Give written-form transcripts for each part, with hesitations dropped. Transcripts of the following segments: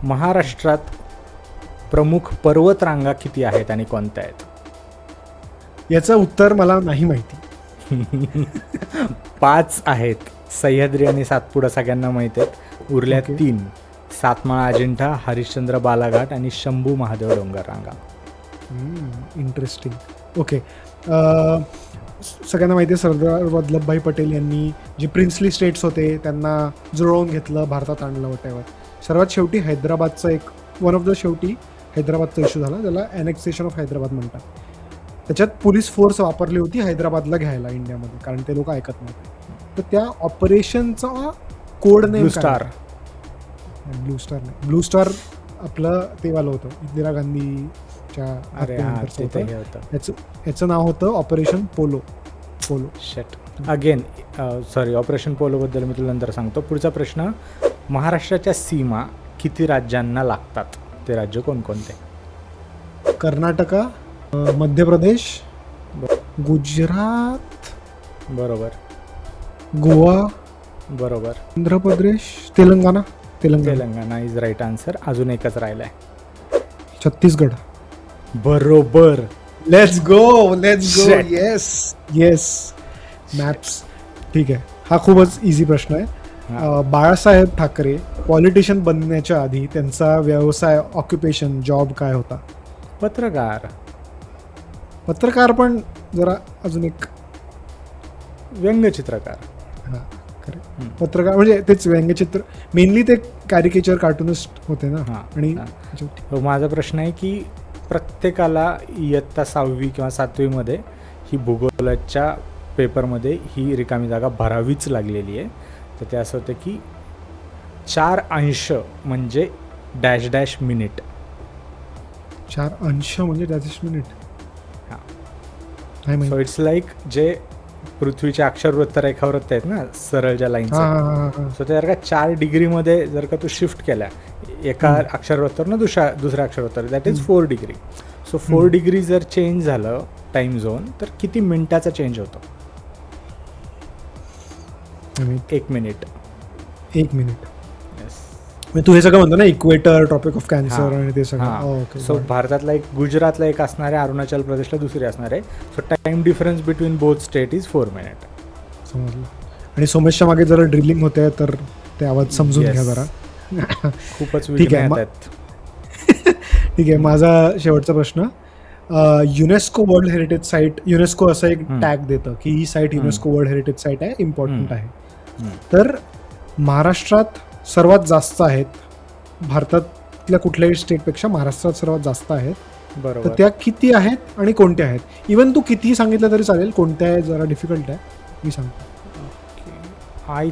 महाराष्ट्रात प्रमुख पर्वतरांगा किती आहेत आणि कोणत्या आहेत? याचं उत्तर मला नाही माहिती. 5 आहेत. सह्याद्री आणि सातपुडा सगळ्यांना माहित आहेत. उरल्या Okay. 3, सातमाळा अजिंठा, हरिश्चंद्र बालाघाट आणि शंभू महादेव डोंगर रांगा. इंटरेस्टिंग. ओके. सगळ्यांना माहिती आहे सरदार वल्लभभाई पटेल यांनी जे प्रिन्सली स्टेट्स होते त्यांना जुळवून घेतलं, भारतात आणलं वटेवर. सर्वात शेवटी हैदराबादचा वन ऑफ द शेवटी हैदराबादचा इश्यू झाला, त्याला ॲनेक्सेशन ऑफ हैदराबाद म्हणतात. त्याच्यात पोलीस फोर्स वापरली होती हैदराबादला घ्यायला इंडियामध्ये, कारण ते लोक ऐकत नव्हते. तर त्या ऑपरेशनचा code name blue star. Blue star आपलं तेवालं होतं इंदिरा गांधीच्या अरे हां, हत्येनंतरचं ते होतं. होतं. याचं नाव होतं ऑपरेशन पोलो. शेट अगेन सॉरी, ऑपरेशन पोलोबद्दल मी तुला नंतर सांगतो. पुढचा प्रश्न, महाराष्ट्राच्या सीमा किती राज्यांना लागतात? ते राज्य कोणकोणते? कर्नाटका, मध्य प्रदेश, गुजरात, बरोबर गोवा, बरोबर. Andhra Pradesh, Telangana. Telangana is right answer. अजून एकच राहिलाय. छत्तीसगड. बरोबर. Let's go. Shit. Yes maps. ठीक आहे, हा खूपच इझी प्रश्न आहे. बाळासाहेब ठाकरे पॉलिटिशियन बनण्याच्या आधी त्यांचा व्यवसाय, ऑक्युपेशन, जॉब काय होता? पत्रकार. पत्रकार, पण जरा अजून एक. व्यंगचित्रकार. हां, खरं. पत्रकार म्हणजे तेच व्यंगचित्र, मेनली ते कॅरिकेचर कार्टुनिस्ट होते ना. हां. आणि हो, माझा प्रश्न आहे की प्रत्येकाला इयत्ता 6वी किंवा 7वीमध्ये ही भूगोलाच्या पेपरमध्ये ही रिकामी जागा भरावीच लागलेली आहे. तर ते असं होतं की 4 अंश म्हणजे डॅश डॅश मिनिट. 4 अंश म्हणजे त्याच मिनिट. हां. नाही सो माहिती. इट्स लाईक जे पृथ्वीच्या अक्षरवृत्त रेखावृत्त आहेत ना, सरळ ज्या लाईन्स आहेत, हां. सो ते जर का 4 डिग्रीमध्ये जर का तू शिफ्ट केल्या एका अक्षरवृत्तावर दुसऱ्या अक्षरवृत्तावर, that is 4 degree. So 4 degree जर चेंज झालं टाईम झोन, तर किती मिनिटाचा चेंज होतो? 1 मिनिट. 1 मिनिट. येस. म्हणजे तू हे सगळं म्हणतो ना, इक्वेटर, ट्रॉपिक ऑफ कॅन्सर आणि ते सगळं. ओके. सो भारतातला एक, गुजरातला एक असणार आहे, अरुणाचल प्रदेशला दुसरी असणार आहे. So time difference between both state is 4 minute. समजलं. आणि सोमेशच्या मागे जरा ड्रिलिंग होते, तर ते आवाज समजून घ्या जरा. खूपच ठीक आहे. विघ्न येतात. ठीक आहे, माझा शेवटचा प्रश्न. UNESCO world heritage site, UNESCO असं एक टॅग देतं की ही site UNESCO world heritage site आहे, इम्पॉर्टंट आहे. तर महाराष्ट्रात सर्वात जास्त आहेत. भारतातल्या कुठल्याही स्टेटपेक्षा महाराष्ट्रात सर्वात जास्त आहेत. तर बरोबर. त्या किती आहेत आणि कोणत्या आहेत? इवन तू कितीही सांगितलं तरी चालेल, कोणत्या आहे जरा डिफिकल्ट आहे, मी सांगतो. आय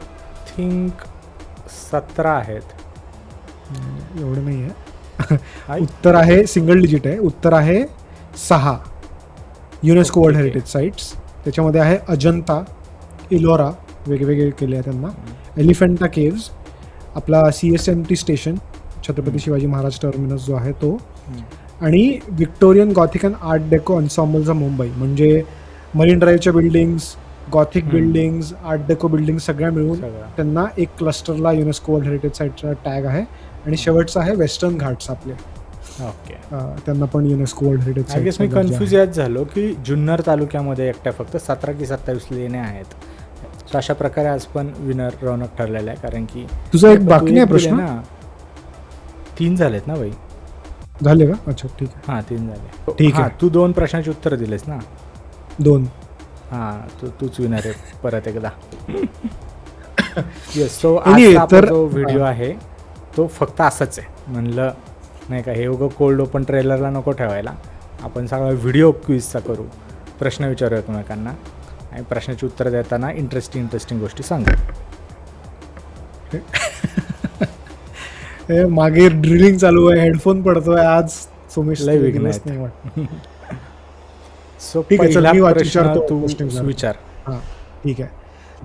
थिंक 17 आहेत. एवढं नाही आहे. उत्तर आहे सिंगल डिजिट आहे. उत्तर आहे 6 युनेस्को वर्ल्ड हेरिटेज साईट्स. त्याच्यामध्ये आहे अजंता, इलोरा, वेगवेगळे केले आहे त्यांना, एलिफंटा केव्ज, आपला CSMT station, Chhatrapati Shivaji Maharaj terminus जो आहे तो, आणि Victorian Gothic and art deco एन्सॉम्बलचा मुंबई. म्हणजे मरीन ड्राईव्हच्या buildings, Gothic buildings, art deco building सगळ्या मिळून त्यांना एक क्लस्टरला युनेस्को वर्ल्ड हेरिटेज साईटचा टॅग आहे. आणि शेवटचा आहे वेस्टर्न घाट्स आपले. ओके. त्यांना पण UNESCO world heritage I guess मी कन्फ्यूज याच झालो की जुन्नर तालुक्यामध्ये एकट्या फक्त 17 की 27 लेण्या आहेत. सो अशा प्रकारे आज पण विनर रौनक ठरलेला आहे, कारण की तुझा एक बाकी नाही प्रश्न ना. 3 झालेत ना भाई? झाले का? अच्छा, ठीक आहे. हां, 3 झाले. ठीक आहे. तू 2 प्रश्नाची उत्तर दिलेस ना? 2. हां, तूच विनर आहे परत एकदा. येस. सो Anyway, आजचा जो व्हिडिओ आहे तो फक्त असाच आहे. म्हणलं नाही का, हे उगं कोल्ड ओपन ट्रेलरला नको ठेवायला, आपण सगळा व्हिडिओ क्विजचा करू, प्रश्न विचारू एकमेकांना आणि प्रश्नाची उत्तर देताना इंटरेस्टिंग गोष्टी सांगू. मागे ड्रिलिंग चालू आहे, हेडफोन पडतोय आज. सोमेश लय विघ्न आहेत. नाही वाटत. सो ठीक आहे, चल, पहिला मी प्रश्न विचारतो. तू विचार. हां, ठीक आहे.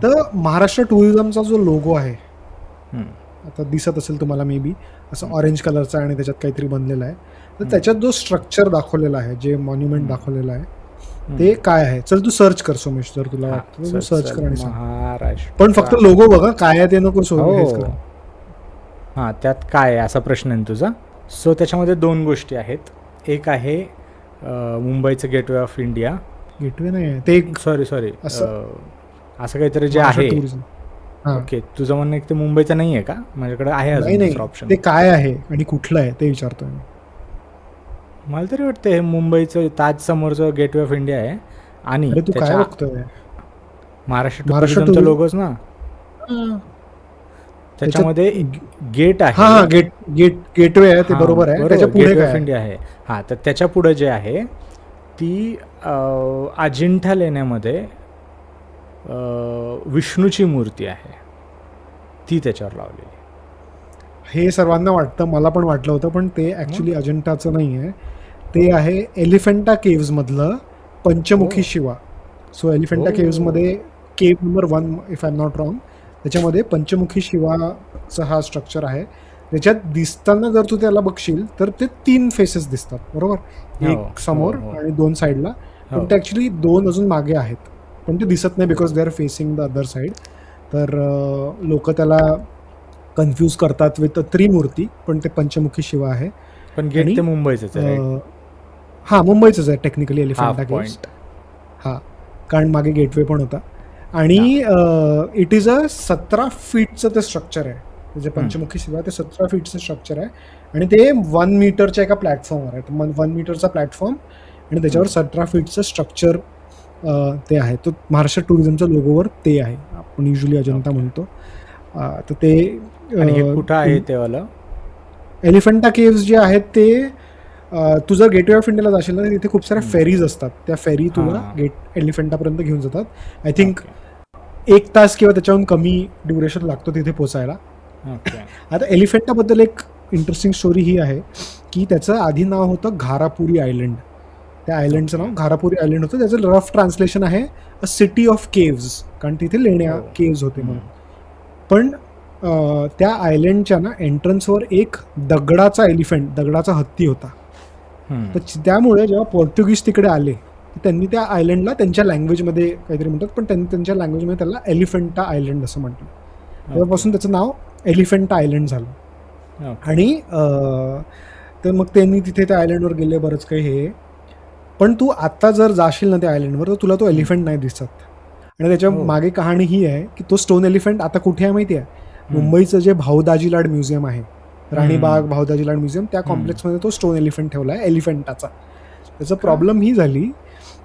तर महाराष्ट्र टुरिझमचा जो लोगो आहे, आता दिसत असेल तुम्हाला मे बी, असं ऑरेंज कलरचा आणि त्याच्यात काहीतरी बनलेलं आहे. तर त्याच्यात जो स्ट्रक्चर दाखवलेला आहे, जे मॉन्युमेंट दाखवलेलं आहे, ते काय आहे? चल तू सर्च कर सोमेश, जर तुला वाटतं तू सर्च कर आणि सांग. महाराष्ट्र. पण फक्त लोगो बघा काय आहे ते नको. हां, त्यात काय आहे असा प्रश्न आहे ना तुझा. सो त्याच्यामध्ये 2 गोष्टी आहेत. एक आहे मुंबईचं गेटवे ऑफ इंडिया. गेटवे नाही आहे ते एक सॉरी असं असं काहीतरी जे महाराष्ट्र आहे. टुरिझम. हां, ओके, तुझं म्हणणं एक ते मुंबईचं नाही आहे का? माझ्याकडे आहे नाही अजून नाही दुसरा ऑप्शन. ते काय आहे आणि कुठलं आहे ते विचारतोय मी. मला तरी वाटतं हे मुंबईचं ताज समोरचं गेटवे ऑफ इंडिया आहे आणि अरे तू काय त्याच्या बघतोय? महाराष्ट्र महाराष्ट्र टुरिझमचा टुरिझम. लोगोच ना. हां, त्याच्यामध्ये गेट आहे. हां, गेटवे आहे ते हां, बरोबर आहे. त्याच्या पुढे गेटवे काय ऑफ आहे? इंडिया आहे. हां, तर त्याच्या पुढे जे आहे ती अजिंठा लेण्यामध्ये विष्णूची मूर्ती आहे, ती त्याच्यावर लावलेली. हे सर्वांना वाटतं, मला पण वाटलं होतं, पण ते ॲक्च्युली अजंठाचं नाही आहे. ते आहे एलिफंटा केव्जमधलं पंचमुखी शिवा. सो एलिफंटा केव्जमध्ये cave number 1 if I am not wrong, त्याच्यामध्ये पंचमुखी शिवाचा हा स्ट्रक्चर आहे. त्याच्यात दिसताना जर तू त्याला बघशील तर ते 3 फेसेस दिसतात, बरोबर? एक समोर आणि 2 साईडला, पण ते ॲक्च्युली 2 अजून मागे आहेत, पण ते दिसत नाही because they are facing the other side. तर लोक त्याला कन्फ्यूज करतात विथ त्रिमूर्ती, पण ते पंचमुखी शिवा आहे. पण गेट ते मुंबईचंच आहे. हां, मुंबईचंच आहे टेक्निकली एलिफंटा केव्ज. पॉइंट. हां, कारण मागे गेटवे पण होता. आणि इट इज अ 17 फीटचं ते स्ट्रक्चर आहे. जे पंचमुखी शिवा ते 17 फीटचं स्ट्रक्चर आहे आणि ते 1 मीटरच्या एका प्लॅटफॉर्मवर आहे. 1 मीटरचा प्लॅटफॉर्म आणि त्याच्यावर 17 फीटचं स्ट्रक्चर ते आहे. तो महाराष्ट्र टुरिझमच्या लोगोवर ते आहे. आपण युजली अजंता म्हणतो. तर ते आणि हे कुठं आहे ते वालं? एलिफंटा केव्ज जे आहेत ते तू जर गेटवे ऑफ इंडियाला जाशील ना, तिथे खूप साऱ्या फेरीज असतात. त्या फेरी तुला गेट एलिफंटापर्यंत घेऊन जातात. आय थिंक 1 तास किंवा त्याच्याहून कमी ड्युरेशन लागतो तिथे पोचायला. आता एलिफंटाबद्दल एक इंटरेस्टिंग स्टोरी ही आहे की त्याचं आधी नाव होतं घारापुरी आयलंड. त्या आयलंडचं नाव घारापुरी आयलंड होतं. त्याचं रफ ट्रान्सलेशन आहे अ सिटी ऑफ केव्ज, कारण तिथे लेण्या केव्ज होते म्हणून. पण त्या आयलंडच्या ना एंट्रन्सवर एक दगडाचा हत्ती होता. तर त्यामुळे जेव्हा पोर्तुगीज तिकडे आले त्यांनी त्या आयलंडला त्यांच्या लँग्वेजमध्ये काहीतरी म्हणतात, पण त्यांनी त्यांच्या लँग्वेजमध्ये त्याला एलिफंटा आयलंड असं म्हटलं. तेव्हापासून त्याचं नाव एलिफंटा आयलंड झालं. आणि तर मग त्यांनी तिथे त्या आयलंडवर गेले बरंच काही हे. पण तू आता जर जाशील ना त्या आयलंडवर तर तुला तो एलिफंट नाही दिसत. आणि त्याच्या मागे कहाणी ही आहे की तो स्टोन एलिफंट आता कुठे आहे माहिती आहे? मुंबईचं जे भाऊदाजी लाड म्युझियम आहे, राणीबाग भाऊदाजी लाड म्युझियम, त्या कॉम्प्लेक्समध्ये तो स्टोन एलिफंट ठेवला आहे एलिफंटाचा. त्याचं प्रॉब्लेम ही झाली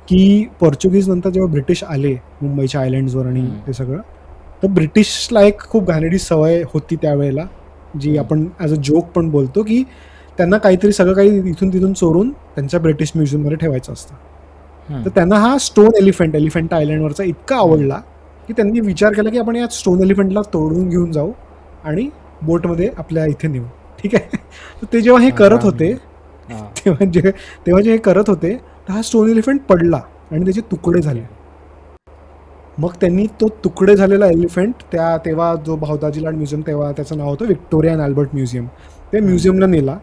की पोर्चुगीज नंतर जेव्हा ब्रिटिश आले मुंबईच्या आयलंड्सवर आणि ते सगळं, तर ब्रिटिशला एक खूप घाणेरडी सवय होती त्यावेळेला, जी आपण ॲज अ जोक पण बोलतो, की त्यांना काहीतरी सगळं काही इथून तिथून चोरून त्यांच्या ब्रिटिश म्युझियममध्ये ठेवायचं असतं. तर त्यांना हा स्टोन एलिफंटा आयलंडवरचा इतका आवडला की त्यांनी विचार केला की आपण या स्टोन एलिफंटला तोडून घेऊन जाऊ आणि बोटमध्ये आपल्या इथे नेऊ. ठीक आहे. तर ते जेव्हा हे करत होते तेव्हा जे हे करत होते तर हा स्टोन एलिफंट पडला आणि त्याचे तुकडे झाले. मग त्यांनी तो तुकडे झालेला एलिफंट तेव्हा जो भाऊदाजी लाड म्युझियम, तेव्हा त्याचं नाव होतं व्हिक्टोरिया अँड अल्बर्ट म्युझियम, त्या म्युझियमला नेला.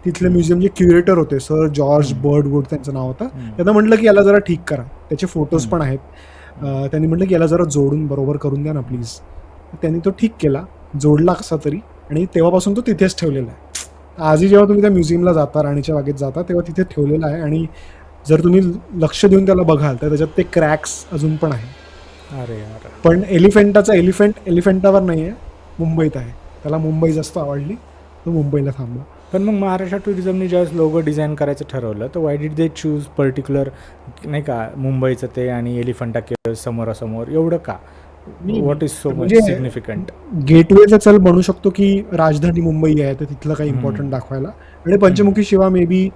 तिथले म्युझियमचे क्युरेटर होते सर जॉर्ज बर्डवूड त्यांचं नाव होतं. त्यांना म्हटलं की याला जरा ठीक करा. त्याचे फोटोज पण आहेत. त्यांनी म्हटलं की याला जरा जोडून बरोबर करून द्या ना प्लीज. त्यांनी तो ठीक केला, जोडला कसा तरी, आणि तेव्हापासून तो तिथेच ठेवलेला आहे. आजही जेव्हा तुम्ही त्या म्युझियमला जाता, राणीच्या बागेत जाता, तेव्हा तिथे ठेवलेला आहे. आणि जर तुम्ही लक्ष देऊन त्याला बघाल तर त्याच्यात ते क्रॅक्स अजून पण आहे. अरे यार. पण एलिफंटावर नाही आहे, मुंबईत आहे. त्याला मुंबई जास्त आवडली, तो मुंबईला थांबला. पण मग महाराष्ट्र टुरिझमने ज्यावेळेस लोगो डिझाईन करायचं ठरवलं तर why did they choose particular, नाही का, मुंबईचं ते आणि एलिफंटा केव्ज समोरासमोर एवढं का? What is so much significant? गेटवेचं चल म्हणू शकतो की राजधानी मुंबई आहे तर तिथलं काही इम्पॉर्टंट दाखवायला, आणि Panchmukhi Shiva may be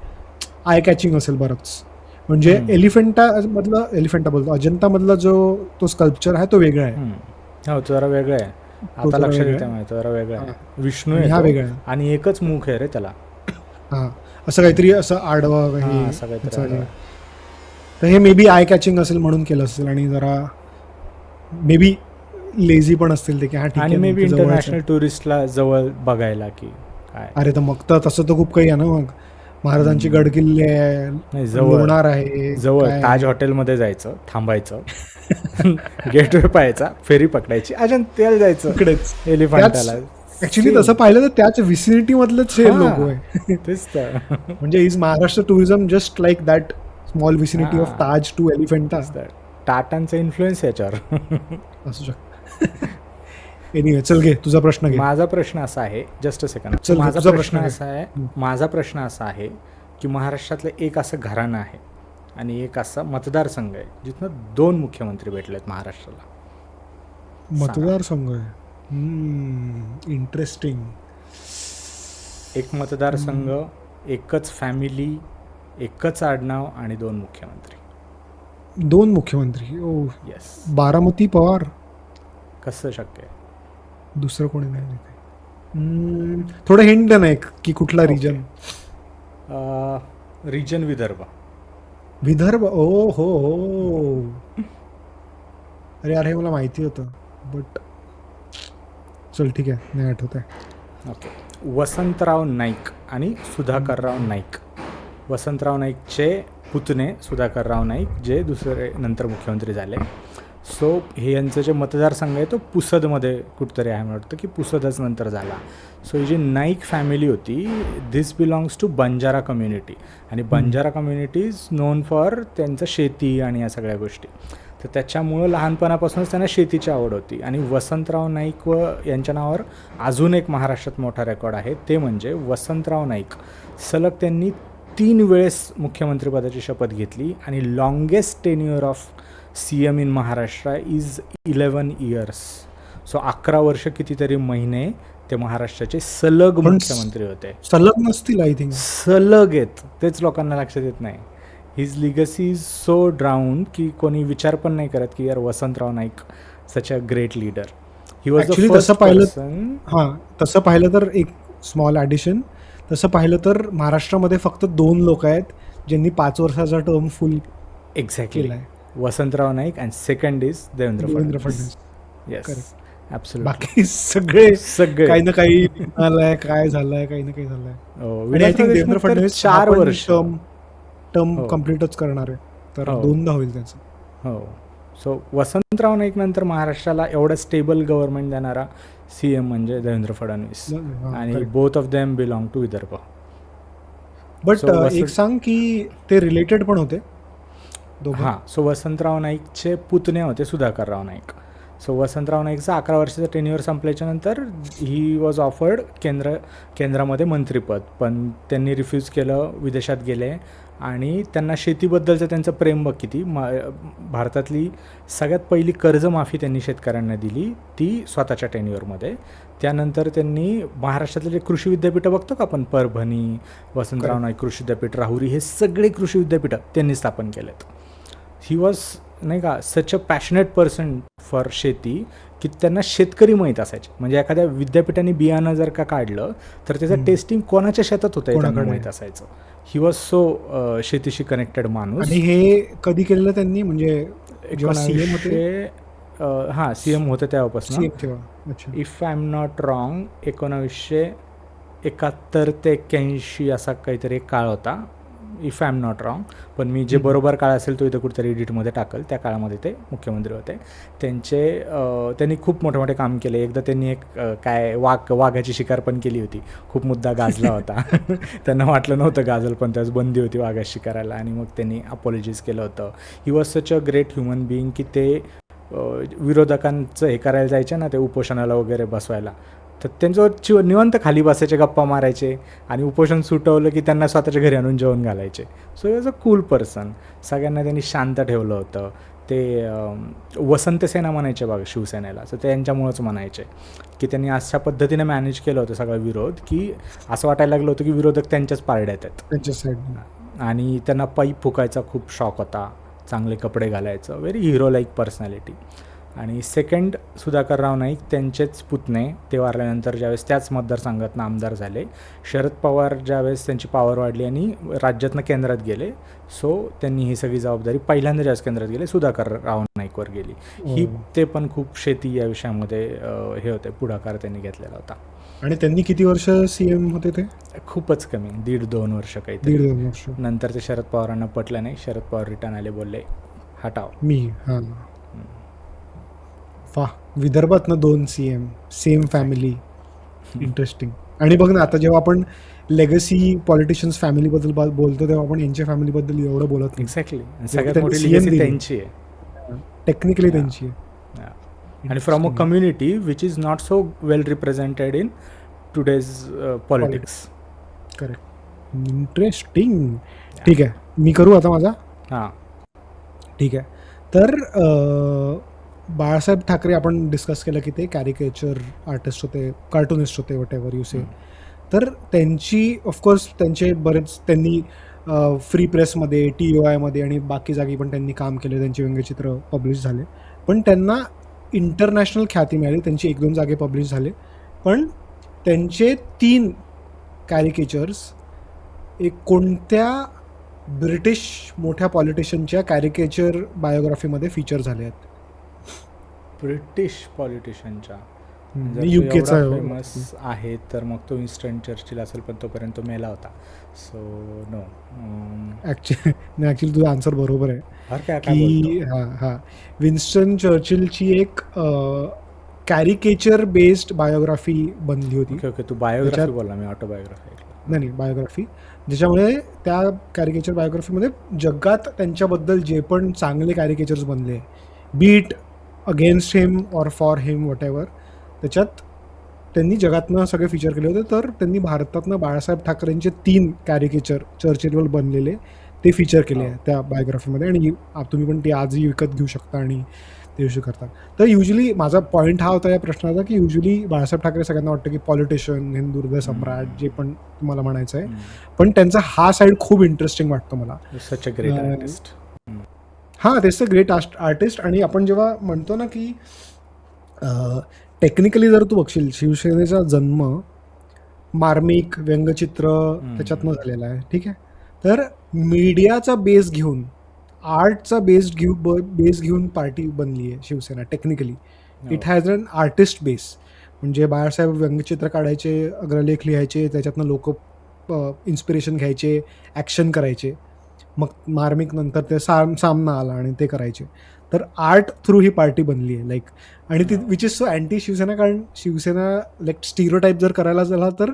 eye catching असेल बरंच. म्हणजे एलिफंटा बोलतो अजंतामधला जो तो स्कल्पचर आहे तो वेगळा आहे. हो, तो जरा वेगळा आहे. आता लक्षात येतं माहिती, जरा वेगळा आहे. विष्णू आहे, हा वेगळा आहे, आणि एकच मुख आहे रे त्याला. हां, असं काहीतरी असं आडवं असं काहीतरी. तर हे मे बी आय कॅचिंग असेल म्हणून केलं असेल, आणि जरा मे बी लेझी पण असतील ते की हा ठीक आहे, आणि मे बी इंटरनॅशनल टुरिस्टला जवळ बघायला की काय. अरे तर मग तर तसं तर खूप काही आहे ना. मग महाराजांची गडकिल्ले आहे, लोणार आहे, जवळ ताज हॉटेलमध्ये जायचं, थांबायचं, गेटवे पाहायचा, फेरी पकडायची, अजून त्याला जायचं इकडेच एलिफंटाला. Actually Same. तसं पाहिलं तर त्याच विसिनिटी मधलंच हे हा, लोगो आहे. तेच तर. म्हणजे is Maharashtra tourism just like that small vicinity of हा, ताज टू एलिफंटा तेच तर. टाटांचा इन्फ्लुएन्स याच्यावर. असू शकतं. एनिवे चल घे तुझा प्रश्न घे. माझा प्रश्न असा आहे, जस्ट अ सेकंड. चल घे, माझा तुझा प्रश्न प्रश्न घे. असा आहे, माझा प्रश्न असा आहे की महाराष्ट्रातलं एक असं घराणं आहे आणि एक असा मतदारसंघ आहे जिथनं 2 मुख्यमंत्री भेटलेत महाराष्ट्राला. मतदारसंघ आहे. इंटरेस्टिंग. एक मतदारसंघ, एकच फॅमिली, एकच आडनाव आणि 2 मुख्यमंत्री. 2 मुख्यमंत्री. ओ येस. बारामती पवार. कसं शक्य आहे? दुसरं कोणी नाही तिथे. थोडं हिंट दे ना एक की कुठला रिजन. रिजन विदर्भ. विदर्भ. ओ हो. अरे यार हे मला माहिती होतं बट चल ठीक आहे नाही आठवत आहे. ओके. वसंतराव नाईक आणि सुधाकरराव नाईक. वसंतराव नाईकचे पुतणे सुधाकरराव नाईक, जे दुसरे नंतर मुख्यमंत्री झाले. सो हे यांचं जे मतदारसंघ आहे तो पुसदमध्ये कुठतरी आहे, मला वाटतं की पुसदच नंतर झाला. सो ही जी नाईक फॅमिली होती, दिस बिलॉंग्स टू बंजारा कम्युनिटी, आणि Banjara community is non for त्यांचं शेती आणि या सगळ्या गोष्टी. तर त्याच्यामुळं लहानपणापासूनच त्यांना शेतीची आवड होती. आणि वसंतराव नाईक व यांच्या नावावर अजून एक महाराष्ट्रात मोठा रेकॉर्ड आहे, ते म्हणजे वसंतराव नाईक सलग त्यांनी 3 वेळेस मुख्यमंत्रीपदाची शपथ घेतली आणि longest tenure of CM in Maharashtra is 11 years. So 11 वर्ष कितीतरी महिने ते महाराष्ट्राचे सलग पण मुख्यमंत्री होते. सलग नसतील आय थिंक. सलग आहेत, तेच लोकांना लक्षात येत नाही. His legacy is so drown की कोणी विचार पण नाही करत की यार Vasantrao Naik such a great leader. He was the Actually तसं फर्स्ट पाहिलं पर्सन. हां तसं पाहिलं तर एक स्मॉल ॲडिशन. तसं पाहिलं तर महाराष्ट्रामध्ये फक्त 2 लोक आहेत ज्यांनी 5 वर्षाचा टर्म फुल एक्झॅक्टली. केला आहे. Vasantrao Naik and second is Devendra Devendra Fadnavis. Fadnavis. Yes, Correct. Absolutely. बाकी सगळे सगळे काही ना काही झालंय, काय झालंय, काही ना काही झालंय. हो, आणि विनय आय थिंक देवेंद्र देशमुख तर फडणवीस 4 वर्ष. टर्म हो. कम्प्लीटच करणार आहे, तर हो. 2दा होईल त्याचं. हो. सो वसंतराव नाईक नंतर महाराष्ट्राला एवढं स्टेबल गव्हर्नमेंट देणारा CM म्हणजे देवेंद्र फडणवीस, हां, आणि correct. Both of them belong to Vidarbha. But So, एक सांग की ते रिलेटेड पण होते दोघं. हां. सो वसंतराव नाईकचे पुतणे होते सुधाकरराव नाईक. सो वसंतराव नाईकचं 11 वर्षाचं टेन्युअर संपल्याच्यानंतर ही वॉज ऑफर्ड केंद्रामध्ये मंत्रिपद, पण त्यांनी रिफ्यूज केलं, विदेशात गेले. आणि त्यांना शेतीबद्दलचं त्यांचं प्रेम बघ किती. भारतातली सगळ्यात पहिली कर्जमाफी त्यांनी शेतकऱ्यांना दिली, ती स्वतःच्या टेन्युअरमध्ये. त्यानंतर त्यांनी महाराष्ट्रातले जे कृषी विद्यापीठं बघतो का आपण, परभणी, वसंतराव नाईक कृषी विद्यापीठ, राहुरी, हे सगळे कृषी विद्यापीठं त्यांनी स्थापन केलेत. ही वॉज नाही का सच अ पॅशनेट पर्सन फॉर शेती की त्यांना शेतकरी माहीत असायचे. म्हणजे एखाद्या विद्यापीठाने बियाणं जर का काढलं तर त्याचं टेस्टिंग कोणाच्या शेतात होतं हे त्यांना माहीत असायचं. ही वॉज सो शेतीशी कनेक्टेड माणूस. आणि हे कधी केलेलं त्यांनी, म्हणजे जेव्हा CM होते? 1900 हां, CM होतं तेव्हापासून. CM तेव्हा. अच्छा. If I am not wrong 1971 ते 81 असा काहीतरी एक काळ होता, if I am not wrong. पण मी जे बरोबर काळ असेल तो इथं कुठेतरी एडिटमध्ये टाकल. त्या काळामध्ये ते मुख्यमंत्री होते. त्यांनी खूप मोठे मोठे काम केले. एकदा त्यांनी एक वाघाची शिकार पण केली होती. खूप मुद्दा गाजला होता. त्यांना वाटलं नव्हतं गाजल, पण त्याच बंदी होती वाघाची शिकारायला, आणि मग त्यांनी अपॉलॉजाईज केलं होतं. He was such a great human being की ते विरोधकांचं हे करायला जायचे ना, ते उपोषणाला वगैरे बसवायला, तर त्यांच्यावर निवांत खाली बसायचे, गप्पा मारायचे, आणि उपोषण सुटवलं की त्यांना स्वतःच्या घरी आणून जेवण घालायचे. So he was a cool person. सगळ्यांना त्यांनी शांत ठेवलं होतं. ते वसंत सेना म्हणायचे बघा शिवसेनेला, तर त्यांच्यामुळंच म्हणायचे की त्यांनी अशा पद्धतीने मॅनेज केलं होतं सगळा विरोध की असं वाटायला लागलं होतं की विरोधक त्यांच्याच पारड्यात आहेत. त्यांच्या साईडने. आणि त्यांना पाईप फुकायचा खूप शॉक होता, चांगले कपडे घालायचं, व्हेरी हिरो लाईक पर्सनॅलिटी. आणि सेकंड सुधाकरराव नाईक त्यांचेच पुतणे, ते वारल्यानंतर ज्यावेळेस त्याच मतदारसंघातनं आमदार झाले. शरद पवार ज्यावेळेस त्यांची पॉवर वाढली आणि राज्यातनं केंद्रात गेले, सो त्यांनी ही सगळी जबाबदारी पहिल्यांदा ज्यावेळेस केंद्रात गेले सुधाकरराव नाईकवर गेली. ते पण खूप शेती या विषयामध्ये हे होते, पुढाकार त्यांनी घेतलेला होता. आणि त्यांनी किती वर्ष CM होते ते? खूपच कमी, 1.5-2 वर्ष काहीतरी. 1.5-2 वर्ष. नंतर ते शरद पवारांना पटलं नाही. शरद पवार रिटर्न आले, बोलले हटाव. हां. वा, विदर्भातनं 2 CM, सेम फॅमिली. इंटरेस्टिंग. आणि बघ ना, आता जेव्हा आपण लेगसी पॉलिटिशियन्स फॅमिलीबद्दल बोलतो तेव्हा आपण यांच्या फॅमिलीबद्दल एवढं बोलत नाही. एक्झॅक्टली. जेव्हा सगळ्यात त्यांनी मोठी CM लिगेसी दिली. त्यांची आहे. Technically Yeah. त्यांची आहे. Yeah. आणि from a community which is not so well represented in today's politics. Correct. Interesting. ठीक आहे, मी करू आता माझा. हां. ठीक आहे. तर बाळासाहेब ठाकरे आपण डिस्कस केलं की ते कॅरिकेचर आर्टिस्ट होते, कार्टुनिस्ट होते, वॉट एव्हर यू से. तर त्यांची ऑफकोर्स त्यांनी फ्री प्रेसमध्ये, TOIमध्ये आणि बाकी जागी पण त्यांनी काम केले, त्यांचे व्यंगचित्र पब्लिश झाले. पण त्यांना इंटरनॅशनल ख्याती मिळाली, त्यांची 1-2 जागे पब्लिश झाले. पण त्यांचे 3 कॅरिकेचर्स कोणत्या ब्रिटिश मोठ्या पॉलिटिशियनच्या कॅरिकेचर बायोग्राफीमध्ये फीचर झाले आहेत. ब्रिटिश पॉलिटिशियनच्या युकेचा फेमस आहे तर मग तो विन्स्टन चर्चिल असेल, पण तोपर्यंत तो मेला होता. So no. ॲक्च्युली तुझा आन्सर बरोबर आहे काय की विन्स्टन चर्चिलची एक कॅरिकेचर बेस्ड बायोग्राफी बनली होती. ओके, तू बायोग्राफी बोलला, मी ऑटोबायोग्राफी. नाही, बायोग्राफी, ज्याच्यामुळे त्या कॅरिकेचर बायोग्राफीमध्ये जगात त्यांच्याबद्दल जे पण चांगले कॅरिकेचर्स बनले, be it against him or for him whatever, त्याच्यात त्यांनी जगातनं सगळे फीचर केले होते. तर त्यांनी भारतातनं बाळासाहेब ठाकरेंचे 3 कॅरिकेचर चर्चिलवर बनलेले ते फीचर केले आहे त्या बायोग्राफीमध्ये. आणि तुम्ही पण ते आजही विकत घेऊ शकता आणि ते इश्यू करता. तर युजली माझा पॉईंट हा होता या प्रश्नाचा की युजली बाळासाहेब ठाकरे सगळ्यांना वाटतं की पॉलिटिशियन, हिंदू हृदय सम्राट, जे पण तुम्हाला म्हणायचं आहे. पण त्यांचा हा साईड खूप इंटरेस्टिंग वाटतो मला. सच अ ग्रेट आर्टिस्ट. हां, तेच तर ग्रेट आर्टिस्ट. आणि आपण जेव्हा म्हणतो ना की टेक्निकली जर तू बघशील, शिवसेनेचा जन्म मार्मिक व्यंगचित्र त्याच्यातनं झालेला आहे. ठीक आहे. तर मीडियाचा बेस घेऊन, आर्टचा बेस घेऊन पार्टी बनली आहे Shivsena. Technically it has an artist base. म्हणजे बाळासाहेब व्यंगचित्र काढायचे, अग्रलेख लिहायचे, त्याच्यातनं लोक इन्स्पिरेशन घ्यायचे, ॲक्शन करायचे. मग मार्मिक नंतर ते सामना आला आणि ते करायचे. तर आर्ट थ्रू ही पार्टी बनली आहे लाईक. आणि ती which is so anti Shivsena, कारण शिवसेना लाईक स्टिरियोटाईप जर करायला झाला तर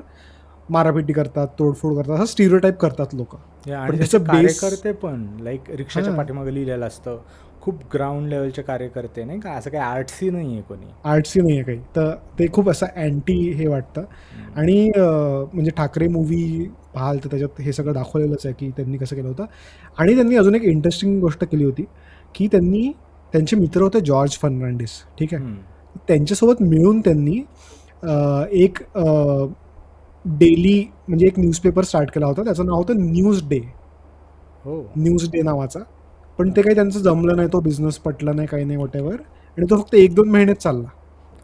मारापिटी करतात, तोडफोड करतात, असं स्टिरियोटाईप करतात लोक. आणि त्याचे कार्यकर्ते पण लाईक रिक्षाच्या पाठीमागे लिहिलेलं असतं, खूप ग्राउंड लेवलचे कार्यकर्ते, नाही का, असं काही आर्ट्सही नाही आहे, कोणी आर्ट्सही नाही आहे काही. तर ते खूप असं अँटी हे वाटतं. आणि म्हणजे ठाकरे मूवी पाहाल तर त्याच्यात हे सगळं दाखवलेलंच आहे की त्यांनी कसं केलं होतं. आणि त्यांनी अजून एक इंटरेस्टिंग गोष्ट केली होती की त्यांचे मित्र होते जॉर्ज फर्नांडिस. ठीक आहे. त्यांच्यासोबत मिळून त्यांनी एक डेली म्हणजे एक न्यूजपेपर स्टार्ट केला होता. त्याचं नाव होतं न्यूज डे नावाचा. पण ते काही त्यांचं जमलं नाही, तो बिझनेस पटला नाही, काही नाही, वॉट एव्हर. आणि तो फक्त 1-2 महिनेच चालला.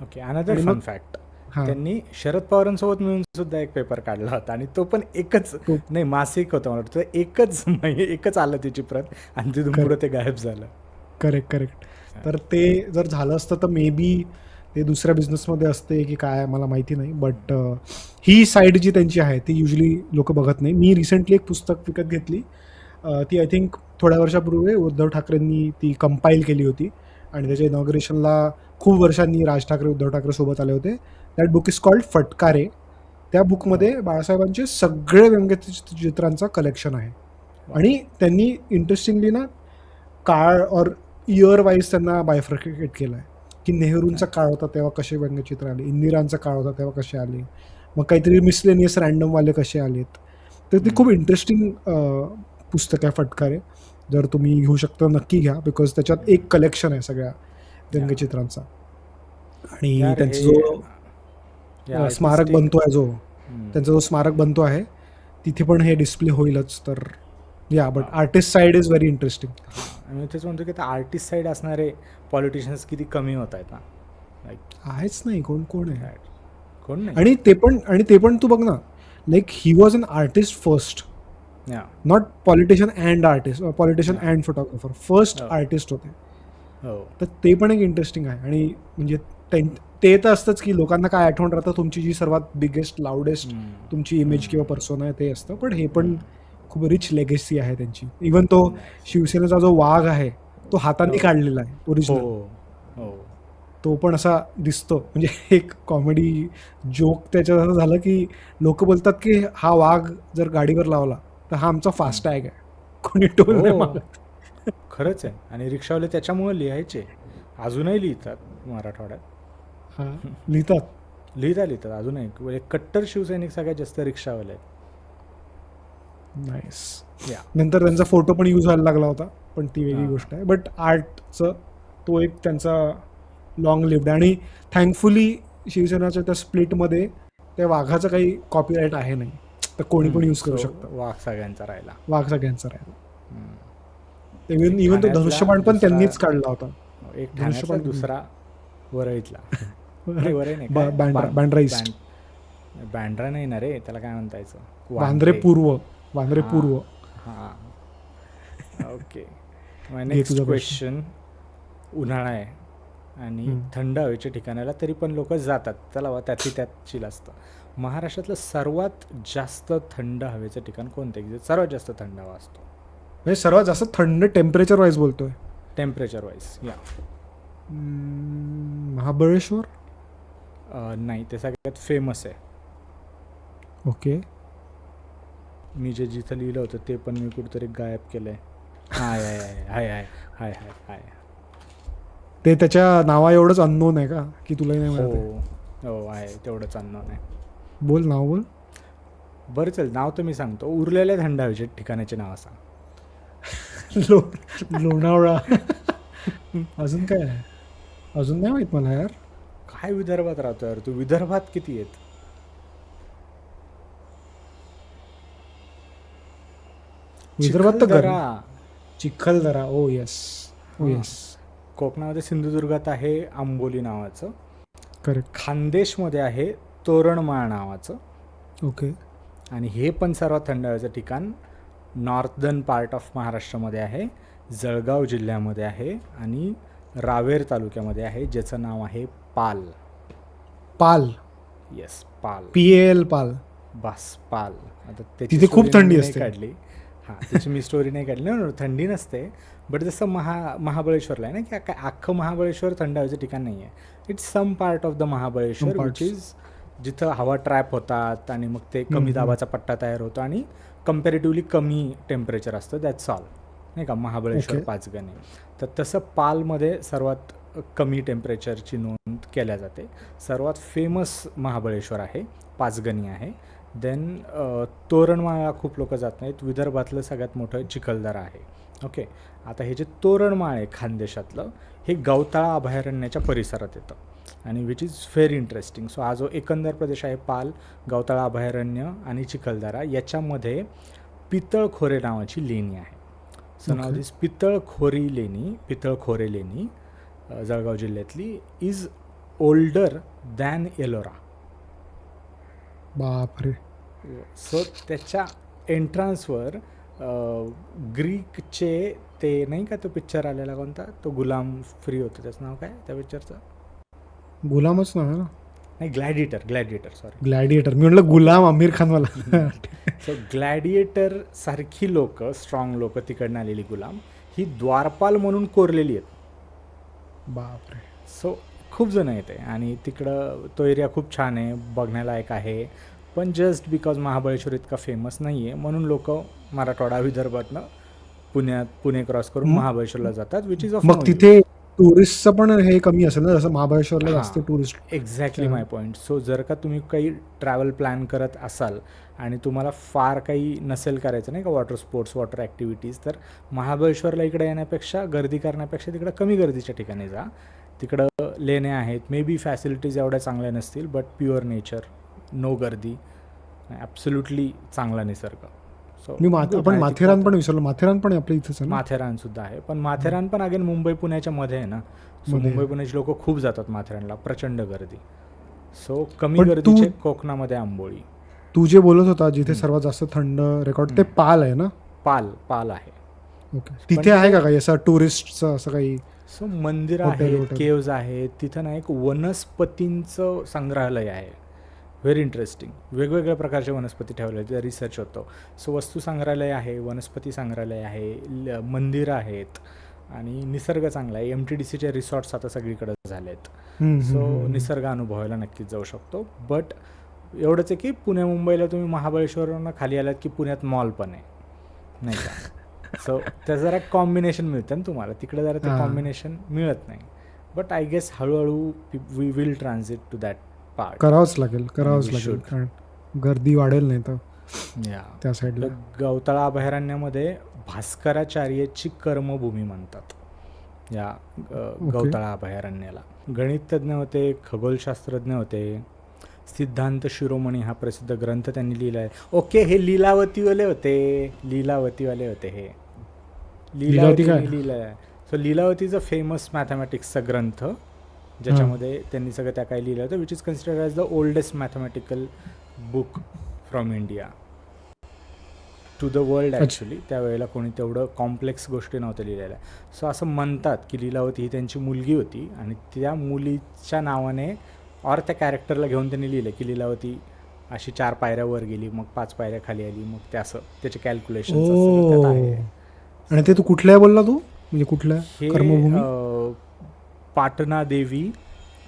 ओके. अनदर फन फॅक्ट, त्यांनी शरद पवारांसोबत मिळून सुद्धा एक पेपर काढला होता, आणि तो पण एकच नाही, मासिक होतं मला वाटतं. एकच आलं त्याची प्रत, आणि तिथून पुढे ते गायब झालं. करेक्ट. तर ते जर झालं असतं तर मे बी ते दुसऱ्या बिझनेसमध्ये असते की काय, मला माहिती नाही. बट ही साईड जी त्यांची आहे ती युजली लोक बघत नाही. मी रिसेंटली एक पुस्तक विकत घेतली, ती आय थिंक थोड्या वर्षापूर्वी उद्धव ठाकरेंनी ती कंपाईल केली होती. आणि त्याच्या इनॉग्रेशनला खूप वर्षांनी राज ठाकरे, उद्धव ठाकरे सोबत आले होते. दॅट बुक इज कॉल्ड फटकारे. त्या बुकमध्ये बाळासाहेबांचे सगळे व्यंगचित्रांचा कलेक्शन आहे. आणि त्यांनी इंटरेस्टिंगली ना काळ और इयर वाईज त्यांना बायफ्रिकेट केलं आहे की नेहरूंचा काळ होता तेव्हा कसे व्यंगचित्र आले, इंदिरांचा काळ होता तेव्हा कसे आले, मग काहीतरी मिसलेनियस रँडमवाले कसे आलेत. तर ते खूप इंटरेस्टिंग पुस्तक आहे फटकारे. जर तुम्ही घेऊ शकता नक्की घ्या, बिकॉज त्याच्यात एक कलेक्शन आहे सगळ्या व्यंगचित्रांचा. आणि त्यांचा जो स्मारक बनतो आहे, त्यांचा जो स्मारक बनतो आहे तिथे पण हे डिस्प्ले होईलच. तर but artist side is very interesting. मी तेच म्हणतो की आर्टिस्ट साईड असणारे पॉलिटिशियन्स किती कमी होत आहेत ना. आहेच नाही, कोण आहे, कोण नाही. आणि ते पण तू बघ ना, like he was an artist first, not politician and artist, politician and photographer, first artist होते. तर ते पण एक इंटरेस्टिंग आहे. आणि म्हणजे ते तर असतंच की लोकांना काय आठवण राहतं, तुमची जी सर्वात बिगेस्ट लाऊडेस्ट तुमची इमेज किंवा पर्सोना आहे ते असतं. पण हे पण खूप रिच लेगेसी आहे त्यांची. इवन तो शिवसेनेचा जो वाघ आहे तो हाताने काढलेला आहे ओरिजिनल. तो पण असा दिसतो. म्हणजे एक कॉमेडी जोक त्याच्यात असं झालं की लोक बोलतात की हा वाघ जर गाडीवर लावला तर हा आमचा फास्टॅग आहे, कोणी टोल नाही हो, मागत. खरंच आहे. आणि रिक्षावाले त्याच्यामुळे लिहायचे, अजूनही लिहितात मराठवाड्यात. हा, लिहितात. लिहितात अजूनही. म्हणजे कट्टर शिवसैनिक सगळ्यात जास्त रिक्षावाले आहेत. नाईस. या नंतर त्यांचा फोटो पण यूज व्हायला लागला होता, पण ती वेगळी हां. गोष्ट आहे. बट आर्टचं तो एक त्यांचा लॉंग लिव्ड. आणि थँकफुली शिवसेनाच्या त्या स्प्लिटमध्ये त्या वाघाचं काही कॉपीराईट आहे नाही, तर कोणी पण यूज करू सो शकतं. वाघ सगळ्यांचा राहिला. वाघ सगळ्यांचा राहिला. हम्म. इव्हन एक इव्हन तो ठाण्यातला धनुष्यबाण पण दुसरा, त्यांनीच काढला होता. एक ठाण्यातला धनुष्यबाण दुसरा वरळीतला. नाही वरळी नाही काय बँड्रा ईस्ट, बँड्रा नाही ना रे, त्याला काय म्हणतायचं, वांद्रे पूर्व, वांद्रे हां पूर्व. हां. ओके. घे नेक्स्ट तुझा क्वेश्चन. उन्हाळा आहे आणि हम्म. थंड हवेच्या ठिकाणाला तरी पण लोक जातात, चला बा त्यातली त्यात चिल असतं. महाराष्ट्रातलं सर्वात जास्त थंड हवेचं ठिकाण कोणतं आहे, जे सर्वात जास्त थंड हवा असतो म्हणजे सर्वात जास्त थंड टेम्परेचर वाईज बोलतोय. Temperature wise? या महाबळेश्वर. नाही, ते सगळ्यात फेमस आहे. ओके. मी जे जिथं लिहिलं होतं ते पण मी कुठेतरी गायब केलं आहे. हाय हाय हाय हाय हाय हाय हाय. ते त्याच्या नावा एवढंच अननोन आहे का की तुलाही नाही माहिती? हो आहे, तेवढंच अन्न नाही. बोल, नाव बोल. बरं चल, नाव तर मी सांगतो. उरलेल्या थंड हवेच्या ठिकाणाचे नाव सांग. लोणावळा. अजून काय आहे? अजून नाही माहित मला यार. काय विदर्भात राहतो यार तू? विदर्भात किती आहेत? विदर्भात तर चिखलदरा. चिखलदरा. ओ येस, ओ येस, कोकणामध्ये सिंधुदुर्गात आहे आंबोली नावाचं. करेक्ट. खानदेशमध्ये आहे तोरणमाळ नावाचं. ओके. आणि हे पण सर्वात थंड हवेचं ठिकाण नॉर्थर्न पार्ट ऑफ महाराष्ट्रामध्ये आहे, जळगाव जिल्ह्यामध्ये आहे आणि रावेर तालुक्यामध्ये आहे, ज्याचं नाव आहे पाल. पाल. येस, पाल. PAL, पाल. बस पाल. आता त्याची तिथे खूप story थंडी मी नाही असते. काढली. हां, त्याची मी स्टोरी नाही काढली. नाही, थंडी नसते. बट जसं महाबळेश्वरला आहे ना, की काय अख्खं महाबळेश्वर थंड हवेचं ठिकाण नाही आहे. It's some part of the Mahabaleshwar which is जिथं हवा ट्रॅप होतात आणि मग ते कमी दाबाचा पट्टा तयार होतो आणि कम्पॅरेटिव्हली कमी टेम्परेचर असतं. दॅट्स ऑल, नाही का, महाबळेश्वर Okay. पाचगणी. तर तसं पालमध्ये सर्वात कमी टेम्परेचरची नोंद केल्या जाते. सर्वात फेमस महाबळेश्वर आहे, पाचगणी आहे. देन तोरणमाळला खूप लोक जात नाहीत. विदर्भातलं सगळ्यात मोठं चिखलदरा आहे. ओके. आता हे जे तोरणमाळ आहे खानदेशातलं, हे गवताळा अभयारण्याच्या परिसरात येतं आणि which is very interesting. So हा जो एकंदर प्रदेश आहे, पाल, गवताळा अभयारण्य आणि चिखलदरा, याच्यामध्ये पितळखोरे नावाची लेणी आहे. सो नाव दिस पितळखोरे लेणी जळगाव जिल्ह्यातली इज ओल्डर दॅन एलोरा. बापरे. सो त्याच्या एंट्रान्सवर ग्रीकचे ते नाही का, तो पिक्चर आलेला कोणता, तो गुलाम फ्री होतो, त्याचं नाव काय त्या पिक्चरचं? गुलामच नाव आहे ना? नाही, ग्लॅडिएटर सॉरी. ग्लॅडिएटर. मी म्हटलं गुलाम आमिर खान वाला. सो ग्लॅडिएटर सारखी लोक, स्ट्रॉंग लोक तिकडनं आलेली गुलाम, ही द्वारपाल म्हणून कोरलेली आहेत. बापरे. सो खूप जण येते आणि तिकडं तो एरिया खूप छान आहे, बघण्यालायक आहे. पण जस्ट बिकॉज महाबळेश्वर इतका फेमस नाही आहे म्हणून लोक मराठवाडा विदर्भातनं पुणे क्रॉस करून महाबळेश्वरला जातात, विच इज ऑफ मग तिथे टुरिस्टचं पण हे कमी असेल ना, जसं महाबळेश्वरला जास्त टुरिस्ट. एक्झॅक्टली माय पॉईंट. सो जर का तुम्ही काही ट्रॅव्हल प्लॅन करत असाल आणि तुम्हाला फार काही नसेल करायचं, नाही का, वॉटर स्पोर्ट्स, वॉटर ॲक्टिव्हिटीज, तर महाबळेश्वरला इकडे येण्यापेक्षा, गर्दी करण्यापेक्षा तिकडं कमी गर्दीच्या ठिकाणी जा. तिकडं लेण्या आहेत, मे बी फॅसिलिटीज एवढ्या चांगल्या नसतील, बट प्युअर नेचर, नो गर्दी, ॲब्सोल्युटली चांगला निसर्ग. सो आपण माथेरान पण विसरलो. माथेरान पण आपल्या इथेच आहे ना? माथेरान सुद्धा आहे, पण माथेरान पण अगेन मुंबई पुण्याच्या मध्ये आहे ना. सो मुंबई पुण्याची लोक खूप जातात माथेरानला, प्रचंड गर्दी. सो कमी गर्दीचे कोकणामध्ये आंबोळी. तू जे बोलत होता जिथे सर्वात जास्त थंड रेकॉर्ड, ते पाल आहे ना? पाल आहे. ओके. तिथे आहे का काही असं टुरिस्टचं असं काही? सो मंदिर आहे, केव्ज आहेत, तिथं ना एक वनस्पतींचं संग्रहालय आहे, व्हेरी इंटरेस्टिंग. वेगवेगळ्या प्रकारचे वनस्पती ठेवले आहेत, रिसर्च होतो. सो वस्तू संग्रहालय आहे, वनस्पती संग्रहालय आहे, मंदिरं आहेत आणि निसर्ग चांगला आहे. MTDCचे रिसॉर्ट्स आता सगळीकडे झालेत, सो निसर्ग अनुभवायला नक्कीच जाऊ शकतो. बट एवढंच आहे की पुणे मुंबईला तुम्ही महाबळेश्वरवरून खाली आलात की पुण्यात मॉल पण आहे, नाही का? सो त्याचं जरा कॉम्बिनेशन मिळतं ना तुम्हाला, तिकडे जरा ते हां. कॉम्बिनेशन मिळत नाही. बट आय गेस हळूहळू we will transit to that part. करावंच लागेल We कारण should. गर्दी वाढेल नाही तर या त्या साईडला. गवताळा अभयारण्यामध्ये भास्कराचार्याची कर्मभूमी म्हणतात या गवताळा अभयारण्याला. गणिततज्ञ होते, खगोलशास्त्रज्ञ होते. सिद्धांत शिरोमणी हा प्रसिद्ध ग्रंथ त्यांनी लिहिला आहे. ओके, हे लीलावतीवाले होते हे लीलावती लीलावतीने काय? लिहिलं आहे. सो लीलावतीचा फेमस मॅथमॅटिक्सचा ग्रंथ, ज्याच्यामध्ये त्यांनी सगळं त्या काय लिहिलं होतं, which is considered as the oldest mathematical book from India to the world. Actually त्यावेळेला कोणी तेवढं कॉम्प्लेक्स गोष्टी नव्हत्या लिहिलेल्या. सो असं म्हणतात की लीलावती ही त्यांची मुलगी होती आणि त्या मुलीच्या नावाने और त्या कॅरेक्टरला घेऊन त्यांनी लिहिलं की लीलावती अशी 4 पायऱ्या वर गेली, मग 5 पायऱ्या खाली आली, मग ते असं त्याचे कॅल्क्युलेशन आहे. आणि ते तू कुठल्या बोलला तू, म्हणजे कुठल्या हे कर्मभूमी? पाटणा देवी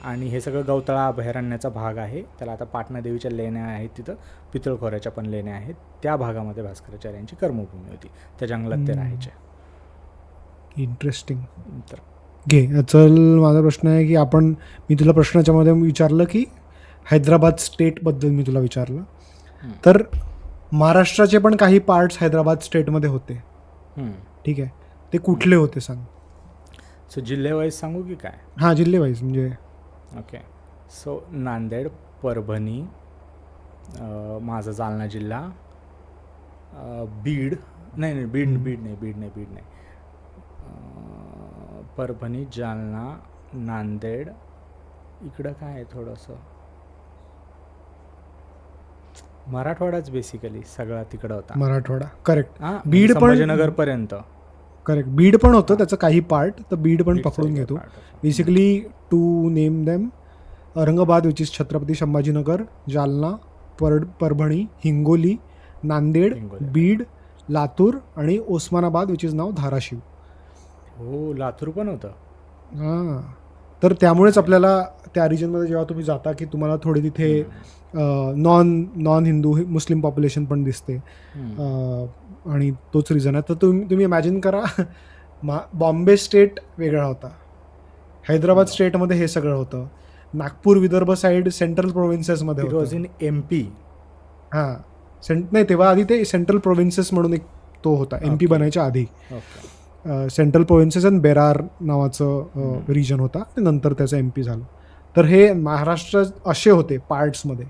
आणि हे सगळं गवताळा अभयारण्याचा भाग आहे. त्याला आता पाटणा देवीच्या लेण्या आहेत, तिथं पितळखोऱ्याच्या पण लेण्या आहेत. त्या भागामध्ये भास्कराचार्यांची कर्मभूमी होती, त्या जंगलात ते राहायचे. इंटरेस्टिंग. तर घे चल, माझा प्रश्न आहे की मी तुला प्रश्नाच्या मध्ये विचारलं की हैदराबाद स्टेटबद्दल मी तुला विचारलं, तर महाराष्ट्राचे पण काही पार्ट्स हैदराबाद स्टेटमध्ये होते, ठीक आहे? ते कुठले होते सांग. सो जिल्हेवाईज सांगू की काय? हां, जिल्हे वाईज म्हणजे. ओके, सो नांदेड, परभणी, माझा जालना जिल्हा, बीड नाही, बीड नाही, परभणी, जालना, नांदेड, इकडं काय आहे थोडंसं मराठवाडाच बेसिकली सगळा तिकडं होता. मराठवाडा, करेक्ट. हां, बीड पण, संभाजीनगर पर्यंत. करेक्ट, बीड पण होतं त्याचं काही पार्ट, तर बीड पण पकडून घेतो. Basically to name them, Aurangabad which is Chhatrapati Sambhajinagar, Jalna, Parbhani, Hingoli, Nanded, Beed, Latur आणि ओस्मानाबाद विच इज नाव धाराशिव. हो, लातूर पण होतं. हां, तर त्यामुळेच आपल्याला त्या रिजनमध्ये जेव्हा तुम्ही जाता की तुम्हाला थोडी तिथे नॉन हिंदू मुस्लिम पॉप्युलेशन पण दिसते, आणि तोच रिझन आहे. तर तुम्ही इमॅजिन करा, बॉम्बे स्टेट वेगळा होता, हैदराबाद स्टेटमध्ये हे सगळं होतं, नागपूर विदर्भ साईड सेंट्रल प्रोव्हिन्सेसमध्ये होतं. In MP. हां, नाही, तेव्हा आधी ते सेंट्रल प्रोव्हिन्सेस म्हणून एक तो होता, MP बनायच्या आधी. सेंट्रल प्रोव्हिन्सेस आणि बेरार नावाचं रिजन होता, ते नंतर त्याचं MP झालं. तर हे महाराष्ट्र असे होते पार्ट्समध्ये.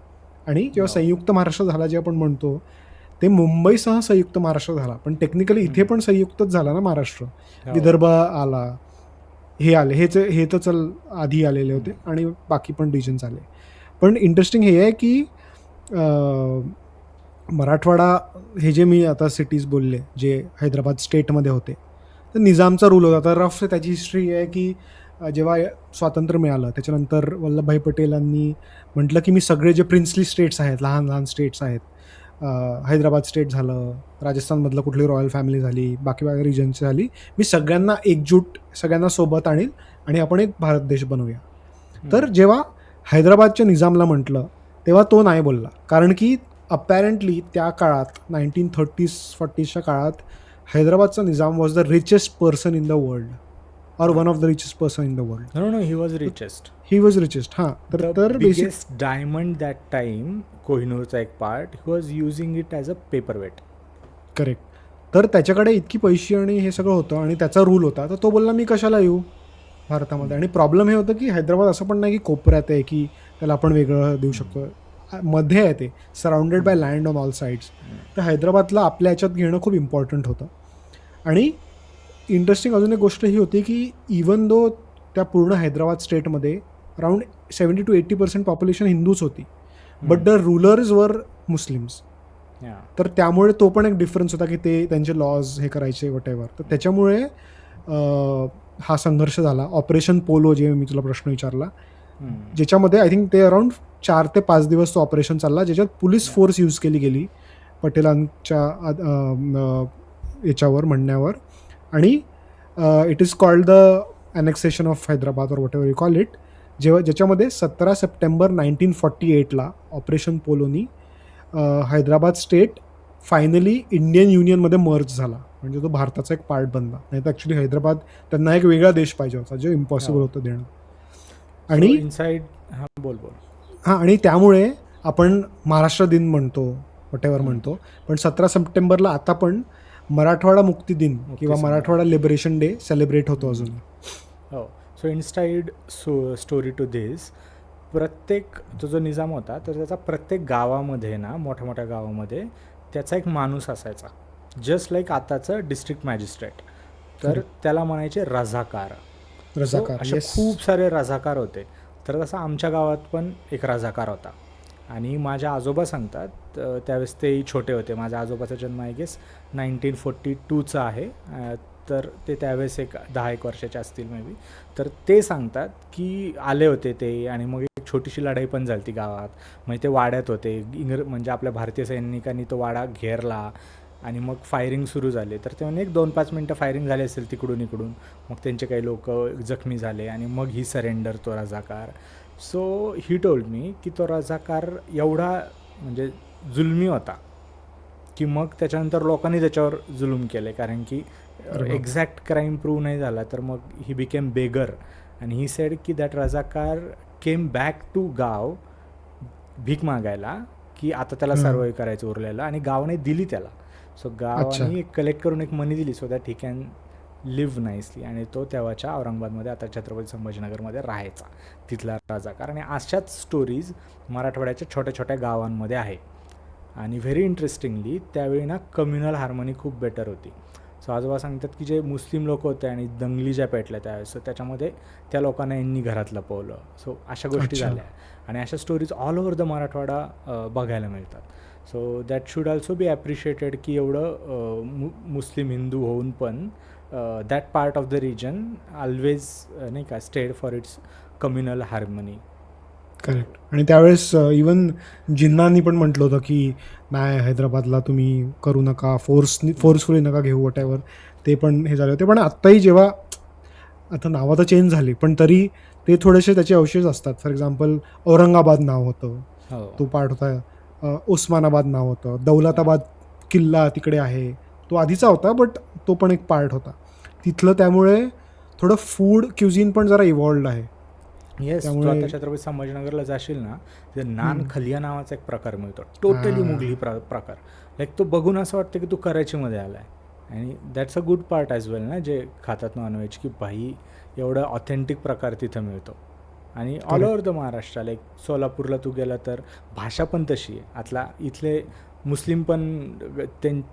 आणि जेव्हा संयुक्त महाराष्ट्र झाला जे आपण म्हणतो, ते मुंबईसह संयुक्त महाराष्ट्र झाला, पण टेक्निकली इथे पण संयुक्तच झाला ना महाराष्ट्र. विदर्भ आला, हे आले, हे तर चल आधी आलेले होते, आणि बाकी पण रिजन्स आले. पण इंटरेस्टिंग हे आहे की मराठवाडा, हे जे मी आता सिटीज बोलले जे हैदराबाद स्टेटमध्ये होते, तर निजामचा रूल होता. तर रफ त्याची हिस्ट्री आहे की जेव्हा स्वातंत्र्य मिळालं त्याच्यानंतर वल्लभभाई पटेलांनी म्हटलं की मी सगळे जे प्रिन्सली स्टेट्स आहेत, लहान लहान स्टेट्स आहेत, हैदराबाद स्टेट झालं, राजस्थानमधलं कुठली रॉयल फॅमिली झाली, बाकी रिजनची झाली, मी सगळ्यांना एकजूट, सगळ्यांना सोबत आणील आणि आपण एक भारत देश बनवूया. तर जेव्हा हैदराबादच्या निजामला म्हटलं तेव्हा तो नाही बोलला, कारण की अपॅरेंटली त्या काळात 1930-40च्या काळात हैदराबादचा Nizam was the richest person in the world, or one of the richest person in the world. No, he was richest. He was richest. हां, तर biggest diamond that time, कोहिनूरचा एक part, he was using it as a paperweight. Correct. तर त्याच्याकडे इतकी पैशी आणि हे सगळं होतं आणि त्याचा रूल होता, तर तो बोलला मी कशाला येऊ भारतामध्ये. आणि प्रॉब्लेम हे होतं की हैदराबाद असं पण नाही की कोपऱ्यात आहे की त्याला आपण वेगळं देऊ शकतो, मध्ये आहे ते, surrounded by land on all sides. तर हैदराबादला आपल्या ह्याच्यात घेणं खूप इम्पॉर्टंट होतं. आणि इंटरेस्टिंग अजून एक गोष्ट ही होती की इवन दो त्या पूर्ण हैदराबाद स्टेटमध्ये अराउंड 70 to 80% पॉप्युलेशन हिंदूच होती, but the rulers were Muslims. तर त्यामुळे तो पण एक डिफरन्स होता की ते त्यांचे लॉज हे करायचे वटेवर. तर त्याच्यामुळे हा संघर्ष झाला. ऑपरेशन पोलो जे मी तुला प्रश्न विचारला, ज्याच्यामध्ये आय थिंक ते अराउंड 4 ते 5 दिवस तो ऑपरेशन चालला, ज्याच्यात पोलीस फोर्स यूज केली गेली पटेलांच्या याच्यावर म्हणण्यावर. आणि it is called the annexation of Hyderabad और whatever you call it, ज्याच्यामध्ये 17 सप्टेंबर 1948ला ऑपरेशन पोलोनी हैदराबाद स्टेट फायनली इंडियन युनियनमध्ये मर्ज झाला, म्हणजे तो भारताचा एक पार्ट बनला. नाही तर ॲक्च्युली हैदराबाद त्यांना एक वेगळा देश पाहिजे होता, जे इम्पॉसिबल होतं देणं. आणि इनसाइड हां बोल बोल. हां, आणि त्यामुळे आपण महाराष्ट्र दिन म्हणतो, वॉटेवर म्हणतो, पण 17 सप्टेंबरला आता पण मराठवाडा मुक्ती दिन किंवा मराठवाडा लिबरेशन डे सेलिब्रेट होतो अजून. हो. So inside story to this, प्रत्येक तो जो निजाम होता तर त्याचा प्रत्येक गावामध्ये ना, मोठ्या मोठ्या गावामध्ये त्याचा एक माणूस असायचा, जस्ट लाईक आताचं डिस्ट्रिक्ट मॅजिस्ट्रेट. तर त्याला म्हणायचे रझाकार. रझाकार, असे yes. खूप सारे रझाकार होते. तर तसं आमच्या गावात पण एक रझाकार होता. आणि माझ्या आजोबा सांगतात त्यावेळेस तेही छोटे होते. माझ्या आजोबाचा जन्म आय गेस 1942चा आहे. तर ते त्यावेळेस एक 10-1 वर्षाचे असतील मे बी. तर ते सांगतात की आले होते ते, आणि मग एक छोटीशी लढाई पण झाली ती गावात. म्हणजे ते वाड्यात होते, म्हणजे आपल्या भारतीय सैनिकांनी तो वाडा घेरला आणि मग फायरिंग सुरू झाले. तर ते एक 2-5 मिनटं फायरिंग झाली असेल तिकडून इकडून. मग त्यांचे काही लोक जखमी झाले आणि मग ही सरेंडर, तो रझाकार. सो ही टोल्ड मी की तो रझाकार एवढा म्हणजे जुलमी होता की मग त्याच्यानंतर लोकांनी त्याच्यावर जुलूम केले, कारण की एक्झॅक्ट क्राईम प्रूव्ह नाही झाला. तर मग ही बिकेम बेगर. आणि ही सेड की that Razakar came back to गाव भीक मागायला, की आता त्याला सर्वाईव्ह करायचं उरलेलं, आणि गावाने दिली त्याला. सो गावाने कलेक्ट करून एक मनी दिली so that he can live nicely. आणि तो तेव्हाच्या औरंगाबादमध्ये, आता छत्रपती संभाजीनगरमध्ये राहायचा, तिथला रझाकार. आणि अशाच स्टोरीज मराठवाड्याच्या छोट्या छोट्या गावांमध्ये आहे. आणि व्हेरी इंटरेस्टिंगली त्यावेळी ना कम्युनल हार्मनी खूप बेटर होती. सो आजोबा सांगतात की जे मुस्लिम लोक होते आणि दंगली ज्या पेटल्या त्यावेळेस, सो त्याच्यामध्ये त्या लोकांना यांनी घरात लपवलं. सो अशा गोष्टी झाल्या. आणि अशा stories all over the Marathwada बघायला मिळतात. So that should also be appreciated की एवढं मुस्लिम हिंदू होऊन पण that part of the region always नाही का stayed for its communal harmony. Correct. आणि त्यावेळेस इवन जिन्नांनी पण म्हटलं होतं की नाही, हैदराबादला तुम्ही करू नका, फोर्सफुली नका घेऊ, वॉट एव्हर. ते पण हे झाले होते. पण आत्ताही जेव्हा, आता नावं तर चेंज झाली पण तरी ते थोडेसे त्याचे अवशेष असतात. फॉर एक्झाम्पल औरंगाबाद नाव होतं, तो पार्ट होता. उस्मानाबाद नाव होतं. दौलताबाद किल्ला तिकडे आहे, तो आधीचा होता बट तो पण एक पार्ट होता तिथलं. त्यामुळे थोडं फूड क्युझिन पण जरा इव्हॉल्व्ड आहे. येस, तू आता छत्रपती संभाजीनगरला जाशील ना, ते नान खलिया नावाचा एक प्रकार मिळतो, टोटली मुघली प्रकार. लाईक तो बघून असं वाटतं की तू कराचीमध्ये आला आहे. आणि that's a good part as well ना, जे खातात नॉनव्हेज, की भाई एवढा ऑथेंटिक प्रकार तिथं मिळतो. आणि all over the Maharashtra, like सोलापूरला तू गेला तर भाषा पण तशी आहे. आतला इथले मुस्लिम पण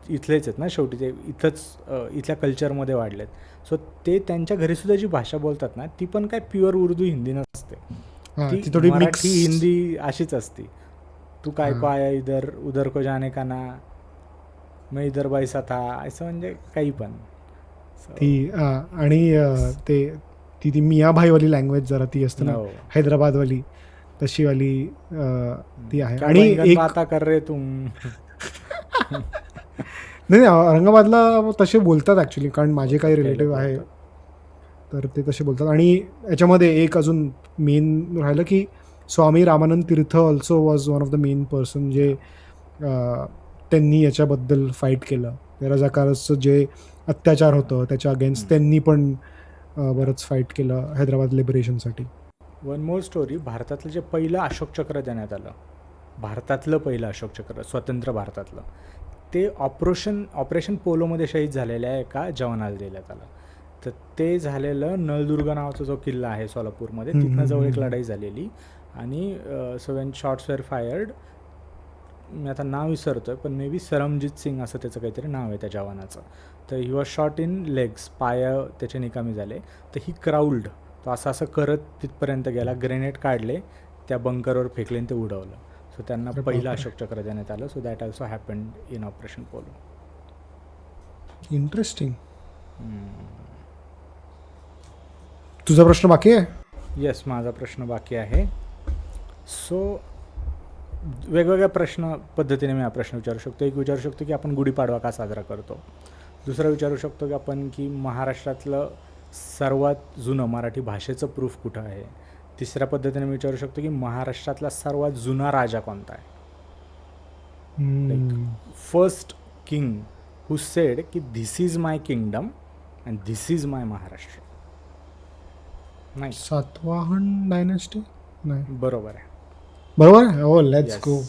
इथलेच आहेत ना शेवटी, ते इथल्या कल्चरमध्ये वाढलेत. सो ते त्यांच्या घरीसुद्धा जी भाषा बोलतात ना, ती पण काय प्युअर उर्दू हिंदी नसते, ती मराठी हिंदी अशीच असते. तू काय को आया इधर, उधर को जाने का ना, मैं इधर बैसा था, असं म्हणजे काही पण ती. आणि ती मियाभाईवाली लँग्वेज जरा ती असते ना, हैदराबादवाली तशीवाली ती आहे. आणि एक बाता कर रे तुम. नाही, औरंगाबादला तसे बोलतात ॲक्च्युली, कारण माझे काही रिलेटिव्ह आहे तर ते तसे बोलतात. आणि याच्यामध्ये एक अजून मेन राहिलं की Swami Ramanand Tirth also was one of the main person, जे त्यांनी याच्याबद्दल फाईट केलं. रझाकारचं जे अत्याचार होतं त्याच्या अगेन्स्ट त्यांनी पण बरंच फाईट केलं हैदराबाद लिबरेशनसाठी. वन मोर स्टोरी, भारतातलं जे पहिलं अशोक चक्र देण्यात आलं, भारतातलं पहिलं अशोक चक्र स्वतंत्र भारतातलं, ते ऑपरेशन पोलोमध्ये शहीद झालेल्या एका जवानाला देण्यात आलं. तर ते झालेलं नळदुर्ग नावाचा जो किल्ला आहे सोलापूरमध्ये, तिथनं जवळ एक लढाई झालेली. आणि 7 शॉट्स वेअर फायर्ड. मी आता नाव विसरतोय पण मे बी सरमजित सिंग असं त्याचं काहीतरी नाव आहे त्या जवानाचं. तर he was shot in legs, पाय त्याचे निकामी झाले. तर ही क्राऊल्ड, तो असं करत तिथपर्यंत गेला, ग्रेनेड काढले, त्या बंकरवर फेकले आणि ते उडवलं. सो त्यांना पहिलं अशोक चक्र देण्यात आलं. So that also happened in operation polo. Interesting. तुझा प्रश्न बाकी आहे? येस, माझा प्रश्न बाकी आहे. सो वेगवेगळ्या प्रश्न पद्धतीने मी हा प्रश्न विचारू शकतो. एक विचारू शकतो की आपण गुढीपाडवा का साजरा करतो. दुसरं विचारू शकतो की आपण की महाराष्ट्रातलं सर्वात जुनं मराठी भाषेचं प्रूफ कुठं आहे. तिसऱ्या पद्धतीने मी विचारू शकतो की महाराष्ट्रातला सर्वात जुना राजा कोणता आहे. फर्स्ट किंग हू सेड की this is my kingdom and this is my Maharashtra. नाही, सातवाहन डायनेस्टी नाही, बरोबर आहे. बरोबर आहे. हो, let's go.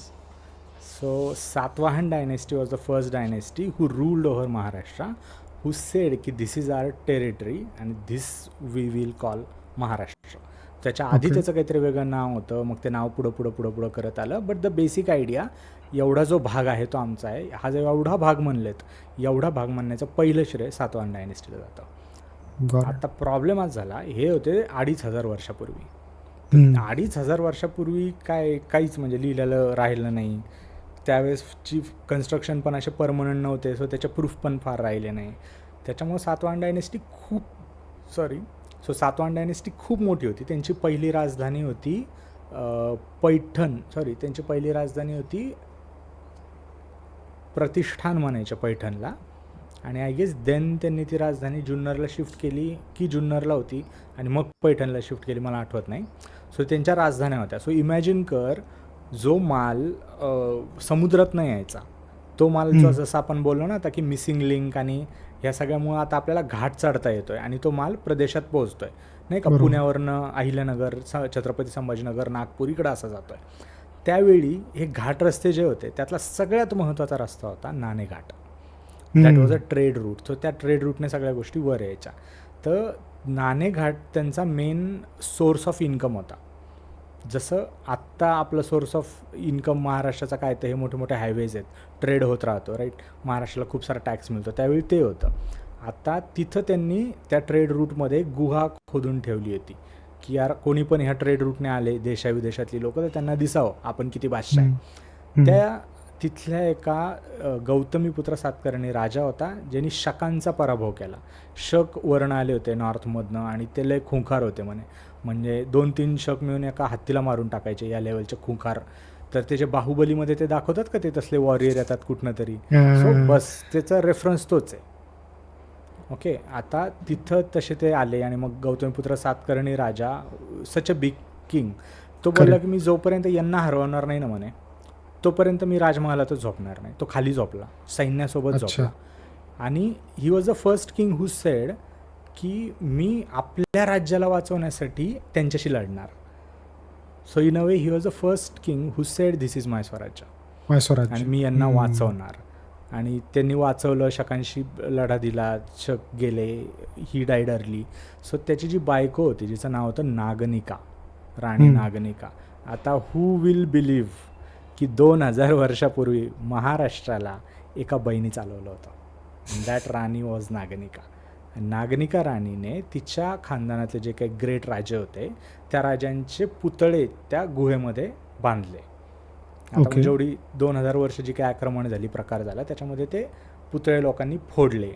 So Satvahan dynasty was the first dynasty who ruled over Maharashtra, who said की this is our territory and this we will call Maharashtra. त्याच्या आधी Okay. त्याचं काहीतरी वेगळं नाव होतं, मग ते नाव पुढं करत आलं. बट द बेसिक आयडिया, एवढा जो भाग आहे तो आमचा आहे, हा जो एवढा भाग म्हणलेत, एवढा भाग म्हणण्याचं पहिलं श्रेय सातवाहन डायनेस्टीला जातं. Got it. आता प्रॉब्लेम आज झाला, हे होते 2500 वर्षापूर्वी. हम्म. 2500 वर्षापूर्वी काहीच म्हणजे लिहिलेलं राहिलं नाही. त्यावेळेसची कन्स्ट्रक्शन पण असे परमनंट नव्हते, सो त्याचे प्रूफ पण फार राहिले नाही. त्याच्यामुळं सातवाहन डायनेस्टी सातवाहन डायनेस्टी खूप मोठी होती. त्यांची पहिली राजधानी होती त्यांची पहिली राजधानी होती प्रतिष्ठान म्हणायच्या पैठणला. आणि आय गेस देन त्यांनी ती राजधानी जुन्नरला शिफ्ट केली की जुन्नरला होती आणि मग पैठणला शिफ्ट केली, मला आठवत नाही. सो त्यांच्या राजधान्या होत्या. सो इमॅजिन कर, जो माल समुद्रात नाही यायचा, तो माल जो जसं आपण बोललो ना आता की मिसिंग लिंक आणि ह्या सगळ्यामुळं आता आपल्याला घाट चढता येतोय आणि तो माल प्रदेशात पोहोचतोय नाही का. बरोबर. पुण्यावरनं अहिल्यानगर, छत्रपती संभाजीनगर, नागपूर इकडं असा जातोय. त्यावेळी हे घाट रस्ते जे होते त्यातला सगळ्यात महत्त्वाचा रस्ता होता Naneghat. That was a trade route. So त्या ट्रेड रूटने सगळ्या गोष्टी वर यायच्या. तर नाणेघाट त्यांचा मेन सोर्स ऑफ इन्कम होता. जसं आत्ता आपलं सोर्स ऑफ इन्कम महाराष्ट्राचा काय, तर हे मोठे मोठे हायवेज आहेत, ट्रेड होत राहतो राईट, महाराष्ट्राला खूप सारा टॅक्स मिळतो. त्यावेळी ते होतं. आता तिथं त्यांनी त्या ट्रेड रूटमध्ये गुहा खोदून ठेवली होती की यार कोणी पण ह्या ट्रेड रूटने आले देशाविदेशातली लोक, तर त्यांना दिसावं आपण किती बादशाह आहे. त्या तिथल्या एका गौतमीपुत्र सातकर्णी राजा होता, ज्यांनी शकांचा पराभव केला. शक वर्ण आले होते नॉर्थमधनं आणि ते लय खुंखार होते म्हणजे 2-3 शक मिळून एका हत्तीला मारून टाकायचे, या लेवलचे खुंखार. तर ते जे बाहुबलीमध्ये ते दाखवतात का, ते तसले वॉरियर येतात कुठनं तरी. सो बस त्याचा रेफरन्स तोच आहे. ओके, आता तिथं तसे ते आले आणि मग गौतमीपुत्र सातकर्णी राजा, सच अ बिग किंग, तो बोलला की मी जोपर्यंत यांना हरवणार नाही ना म्हणे, तोपर्यंत मी राजमहालातच झोपणार नाही. तो खाली झोपला, सैन्यासोबत झोपला. आणि he was the first king who said की मी आपल्या राज्याला वाचवण्यासाठी त्यांच्याशी लढणार. So in a way he was the first king who said this is my swarajya आणि मी यांना वाचवणार. आणि त्यांनी वाचवलं, शकांशी लढा दिला, शक गेले, ही डायड अर्ली. सो त्याची जी बायको होती जिचं नाव होतं नागनिका, राणी नागनिका. आता हू विल बिलीव्ह की 2000 वर्षापूर्वी महाराष्ट्राला एका बाईने चालवलं होतं. That Rani was Naganika. Naganika राणीने तिच्या खानदानातले जे काही ग्रेट राजे होते त्या राजांचे पुतळे त्या गुहेमध्ये बांधले. आता जेवढी 2000 वर्ष जी काही आक्रमण झाली, प्रकार झाला, त्याच्यामध्ये ते पुतळे लोकांनी फोडले.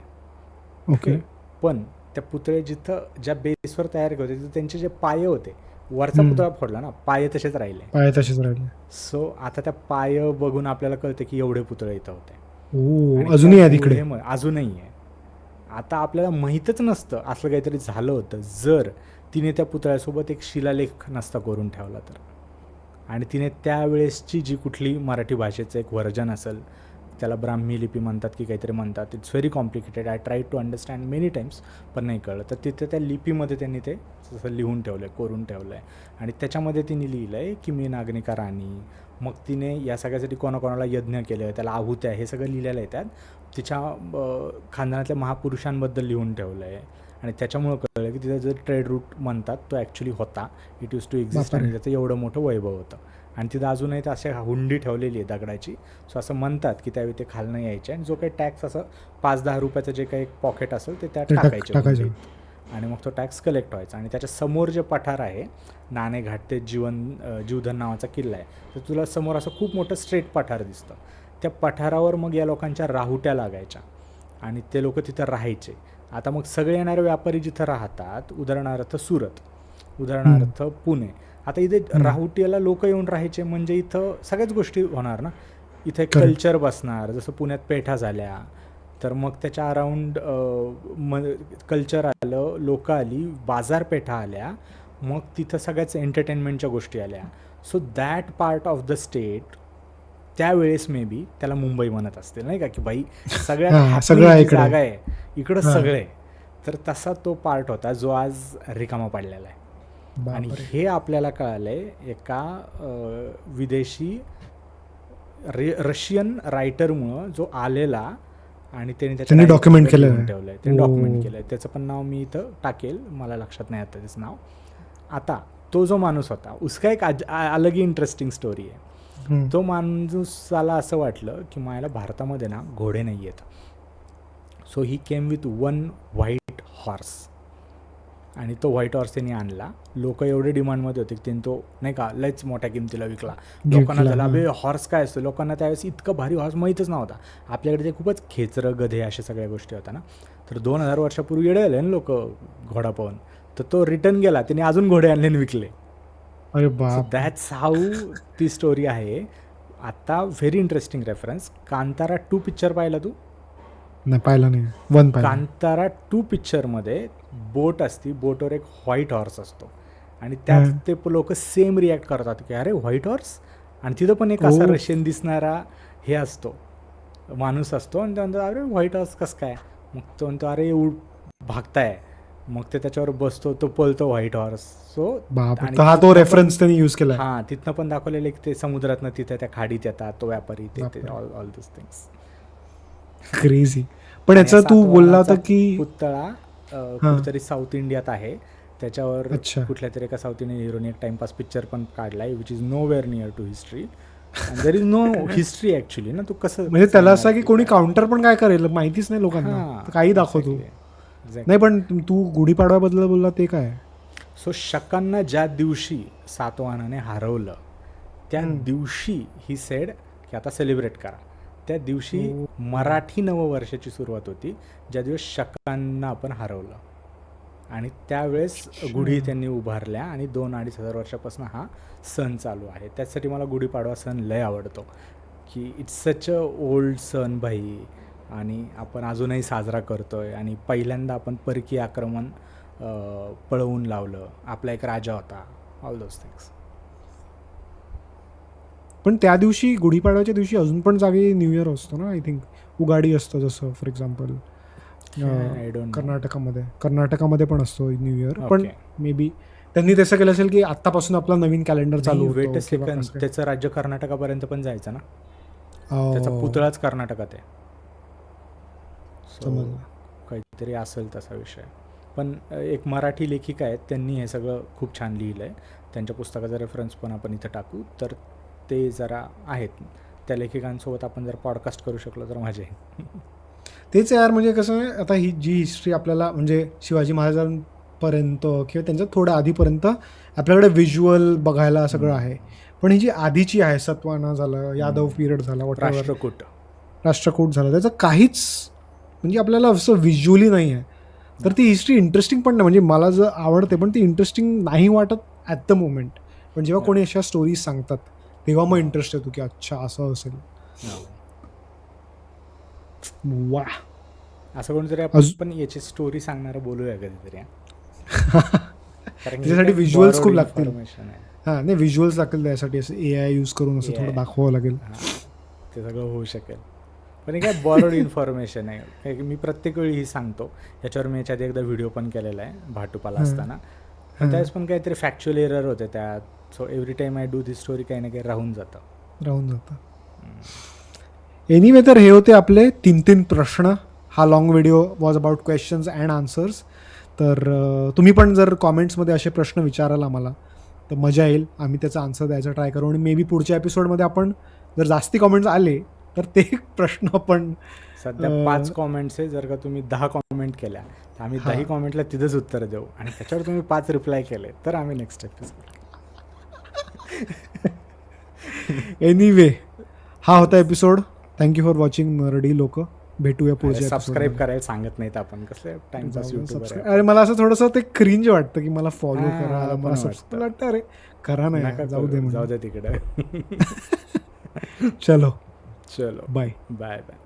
ओके, पण त्या पुतळे जिथं ज्या बेसवर तयार केले होते तिथे त्यांचे जे पाय होते, वरचा पुतळा फोडला ना, पाय तसेच राहिले. सो आता त्या पाय बघून आपल्याला कळतं की एवढे पुतळे इथं होते. अजूनही आहे तिकडे, अजूनही आहे. आता आपल्याला माहीतच नसतं असलं काहीतरी झालं होतं जर तिने त्या पुतळ्यासोबत एक शिलालेख नसता करून ठेवला तर. आणि तिने त्यावेळेसची जी कुठली मराठी भाषेचं एक व्हर्जन असेल, त्याला ब्राह्मी लिपी म्हणतात की काहीतरी म्हणतात, it's very complicated, I try to understand many times, पण नाही कळलं. तर तिथे त्या लिपीमध्ये त्यांनी ते जसं लिहून ठेवलं आहे, कोरून ठेवलं आहे. आणि त्याच्यामध्ये तिने लिहिलं आहे की मी नागनिका राणी. मग तिने या सगळ्यासाठी कोणाकोणाला यज्ञ केलं, त्याला आहुत्या, हे सगळं लिहिलेलं आहे. त्यात तिच्या खानदानातल्या महापुरुषांबद्दल लिहून ठेवलं आहे. आणि त्याच्यामुळं कळलं की तिथं जर ट्रेड रूट म्हणतात तो ॲक्च्युली होता, इट यूज टू एक्झिस्ट, आणि त्याचं एवढं मोठं वैभव होतं. आणि तिथं अजूनही तर असे हुंडी ठेवलेली आहे दगडाची. सो असं म्हणतात की त्यावेळी ते खालनं यायचे आणि जो काही टॅक्स असं 5-10 रुपयाचं जे काही पॉकेट असेल ते त्यात टाकायचे आणि मग तो टॅक्स कलेक्ट व्हायचा. आणि त्याच्या समोर जे पठार आहे नाणेघाट, ते जीवधन नावाचा किल्ला आहे, तर तुला समोर असं खूप मोठं स्ट्रेट पठार दिसतं. त्या पठारावर मग या लोकांच्या राहुट्या लागायच्या आणि ते लोक तिथं राहायचे. आता मग सगळे येणारे व्यापारी जिथं राहतात, उदाहरणार्थ सुरत, उदाहरणार्थ पुणे, आता इथे राहुट्याला लोक येऊन राहायचे म्हणजे इथं सगळ्याच गोष्टी होणार ना. इथं एक कल्चर बसणार, जसं पुण्यात पेठा झाल्या तर मग त्याच्या अराउंड कल्चर आलं, लोकं आली, बाजारपेठा आल्या, मग तिथं सगळ्याच एंटरटेनमेंटच्या गोष्टी आल्या. So that part of the state त्यावेळेस मे बी त्याला मुंबई म्हणत असतील, नाही का, की भाई सगळ्यात हा, सगळं happening आहे जी इकडे. जागा आहे इकडं हा. सगळं आहे. तर तसा तो पार्ट होता जो आज रिकामा पडलेला आहे. आणि बापरे. हे आपल्याला कळालंय एका विदेशी रशियन रायटरमुळं, जो आलेला आणि त्याने त्यांनी document केलेलं आहे. ठेवलंय, त्यांनी डॉक्युमेंट ओ. केलंय. त्याचं पण नाव मी इथं टाकेल, मला लक्षात नाही आता त्याचं नाव. आता तो जो माणूस होता, उसका एक अलग ही इंटरेस्टिंग स्टोरी आहे. हम्म. तो माणूसाला असं वाटलं की मला भारतामध्ये ना घोडे नाही आहेत. So he came with one white horse, आणि तो व्हाईट हॉर्स त्यांनी आणला. लोक एवढे डिमांडमध्ये होते की त्यांनी तो, नाही का, लयच मोठ्या किमतीला विकला. लोकांना झालं हा. अबे हॉर्स काय असतो, लोकांना त्यावेळेस इतकं भारी हॉर्स माहीतच नव्हता. आपल्याकडे ते खूपच खेचरं, गधे, अशा सगळ्या गोष्टी होत्या ना. तर 2000 वर्षापूर्वी येडे आले ना लोक घोडा पाहून. तर तो रिटर्न गेला, त्याने अजून घोडे आणले आणि विकले. अरे सो बाप. दॅट्स हाऊ ती स्टोरी आहे. आता very interesting reference, Kantara 2 picture पाहिला तू? नाही, पाहिलं नाही. वन पाहिलं. कांतारा 2 पिक्चरमध्ये बोट असती, बोटवर एक व्हाईट हॉर्स असतो, आणि त्यात ते लोक सेम रिॲक्ट करतात की अरे व्हाईट हॉर्स. आणि तिथं पण एक असा ओ. रशियन दिसणारा हे असतो, माणूस असतो, आणि तो म्हणतो अरे व्हाईट हॉर्स कसं काय. मग तो म्हणतो अरे भागताय. मग ते त्याच्यावर बसतो, तो पळतो व्हाईट हॉर्स. सो बाप. आणि तर हा तो तिथनं रेफरन्स त्यांनी यूज केलाय. हां, तिथनं पण दाखवलेलं की ते समुद्रातनं तिथे त्या खाडीत येतात, तो व्यापारी, ते बापरे. ऑल दिस थिंग्स. क्रेझी. पण आणि याचं तू बोलला होता सातवाहनाचा की पुतळा कुठेतरी साऊथ इंडियात आहे. त्याच्यावर अच्छा. कुठल्या तरी एका साऊथ इंडियन हिरोने एक टाइमपास पिक्चर पण काढलाय, which is nowhere near to history. There is no history actually ना. तू कसं म्हणजे त्याला असं सांगणार की की कोणी काय? काउंटर पण काय करेल माहितीच नाही लोकांना. हां, तर काही दाखवतो. exactly. नाही, पण तू गुढीपाडव्याबद्दल बोलला ते काय? सो शकांना ज्या दिवशी सातवाहनाने हरवलं, त्या दिवशी ही सेड की आता सेलिब्रेट करा. त्या दिवशी मराठी नववर्षाची सुरुवात होती, ज्या दिवस शकांना आपण हरवलं. आणि त्यावेळेस गुढी त्यांनी उभारल्या, आणि 2-2.5 हजार वर्षापासून हा सण चालू आहे. त्यासाठी मला गुढीपाडवा सण लय आवडतो, की इट्स सच अ ओल्ड सण भाई, आणि आपण अजूनही साजरा करतोय. आणि पहिल्यांदा आपण परकीय आक्रमण पळवून लावलं, आपला एक राजा होता, ऑल दोज थिंग्स. पण त्या दिवशी गुढीपाडव्याच्या दिवशी अजून पण जागी न्यू इयर असतो ना, आय थिंक. उगाडी असतं जसं, for example I don't know. कर्नाटकामध्ये पण असतो न्यू इयर. पण Okay. मे बी त्यांनी तसं केलं असेल की आत्तापासून आपला नवीन कॅलेंडर चालू वेट अ होतो किंवा सेकंड, कसं काय. त्याचं राज्य कर्नाटकापर्यंत पण जायचं ना, त्याचा Oh, पुतळाच कर्नाटकात आहे. सो समजलं. काहीतरी असेल तसा विषय. पण एक मराठी लेखिका आहेत, त्यांनी हे सगळं खूप छान लिहिलं आहे. त्यांच्या पुस्तकाचा रेफरन्स पण आपण इथं टाकू. तर ते जरा आहेत, त्या लेखिकांसोबत आपण जर पॉडकास्ट करू शकलो तर मजा येईल. तेच यार, म्हणजे कसं आहे, आता ही जी हिस्ट्री आपल्याला म्हणजे शिवाजी महाराजांपर्यंत किंवा त्यांच्या थोड्या आधीपर्यंत आपल्याकडे व्हिज्युअल बघायला सगळं आहे. पण ही जी आधीची आहे, सत्वाना झालं, यादव पिरियड झाला, whatever, राष्ट्रकूट. राष्ट्रकूट झालं, त्याचं काहीच म्हणजे आपल्याला असं व्हिज्युअली नाही आहे. तर ती हिस्ट्री इंटरेस्टिंग पण नाही. म्हणजे मला जर आवडते, पण ती इंटरेस्टिंग नाही वाटत ॲट द मोमेंट. पण जेव्हा कोणी अशा स्टोरीज सांगतात तेव्हा मग इंटरेस्ट येतो की अच्छा असं असेल. वा. असं कोणतरी अजून- आपण याची स्टोरी सांगणारं बोलूया कधीतरी. कारण त्याच्यासाठी visuals खूप लागतील. इन्फॉर्मेशन आहे. हां, नाही, व्हिज्युअल्स लागतील त्यासाठी. असं AI यूज करून असं थोडं AI. दाखवावं लागेल. ते सगळं होऊ शकेल. पण हे काय बॉरोड इन्फॉर्मेशन आहे. काय की मी प्रत्येक वेळी ही सांगतो. याच्यावर मी याच्या आधी एकदा व्हिडिओ पण केलेला आहे भाटुपाला असताना. पण त्यावेळेस पण काहीतरी फॅक्च्युअल एरर होते त्यात. So every time I do this story काही ना काही राहून जातं. एनिवे, तर हे होते आपले 3 प्रश्न. हा long video was about questions and answers. तर तुम्ही पण जर कॉमेंट्समध्ये असे प्रश्न विचाराल आम्हाला तर मजा येईल. आम्ही त्याचा आन्सर द्यायचा ट्राय करू. आणि मे बी पुढच्या एपिसोडमध्ये आपण जर जास्ती कॉमेंट्स आले तर ते प्रश्न आपण सध्या 5 कॉमेंट्स आहे. जर का तुम्ही 10 कॉमेंट केल्या तर आम्ही 10 कॉमेंटला तिथंच उत्तर देऊ. आणि त्याच्यावर तुम्ही 5 रिप्लाय केले तर आम्ही नेक्स्ट एपिसोड. एनिवे, हा होता एपिसोड. थँक्यू फॉर वॉचिंग नरडी लोक. भेटूया पुढच्या सबस्क्राईब करायला सांगत नाहीत आपण, कसं टाइमपास युट्यूबर. अरे मला असं थोडंसं ते क्रिंज वाटतं की मला फॉलो हां, करा, मला मला पण सबस्क्राईब वाटतं. अरे करा नाही, जाऊ दे जाऊ दे तिकडे. चलो चलो बाय. Bye bye.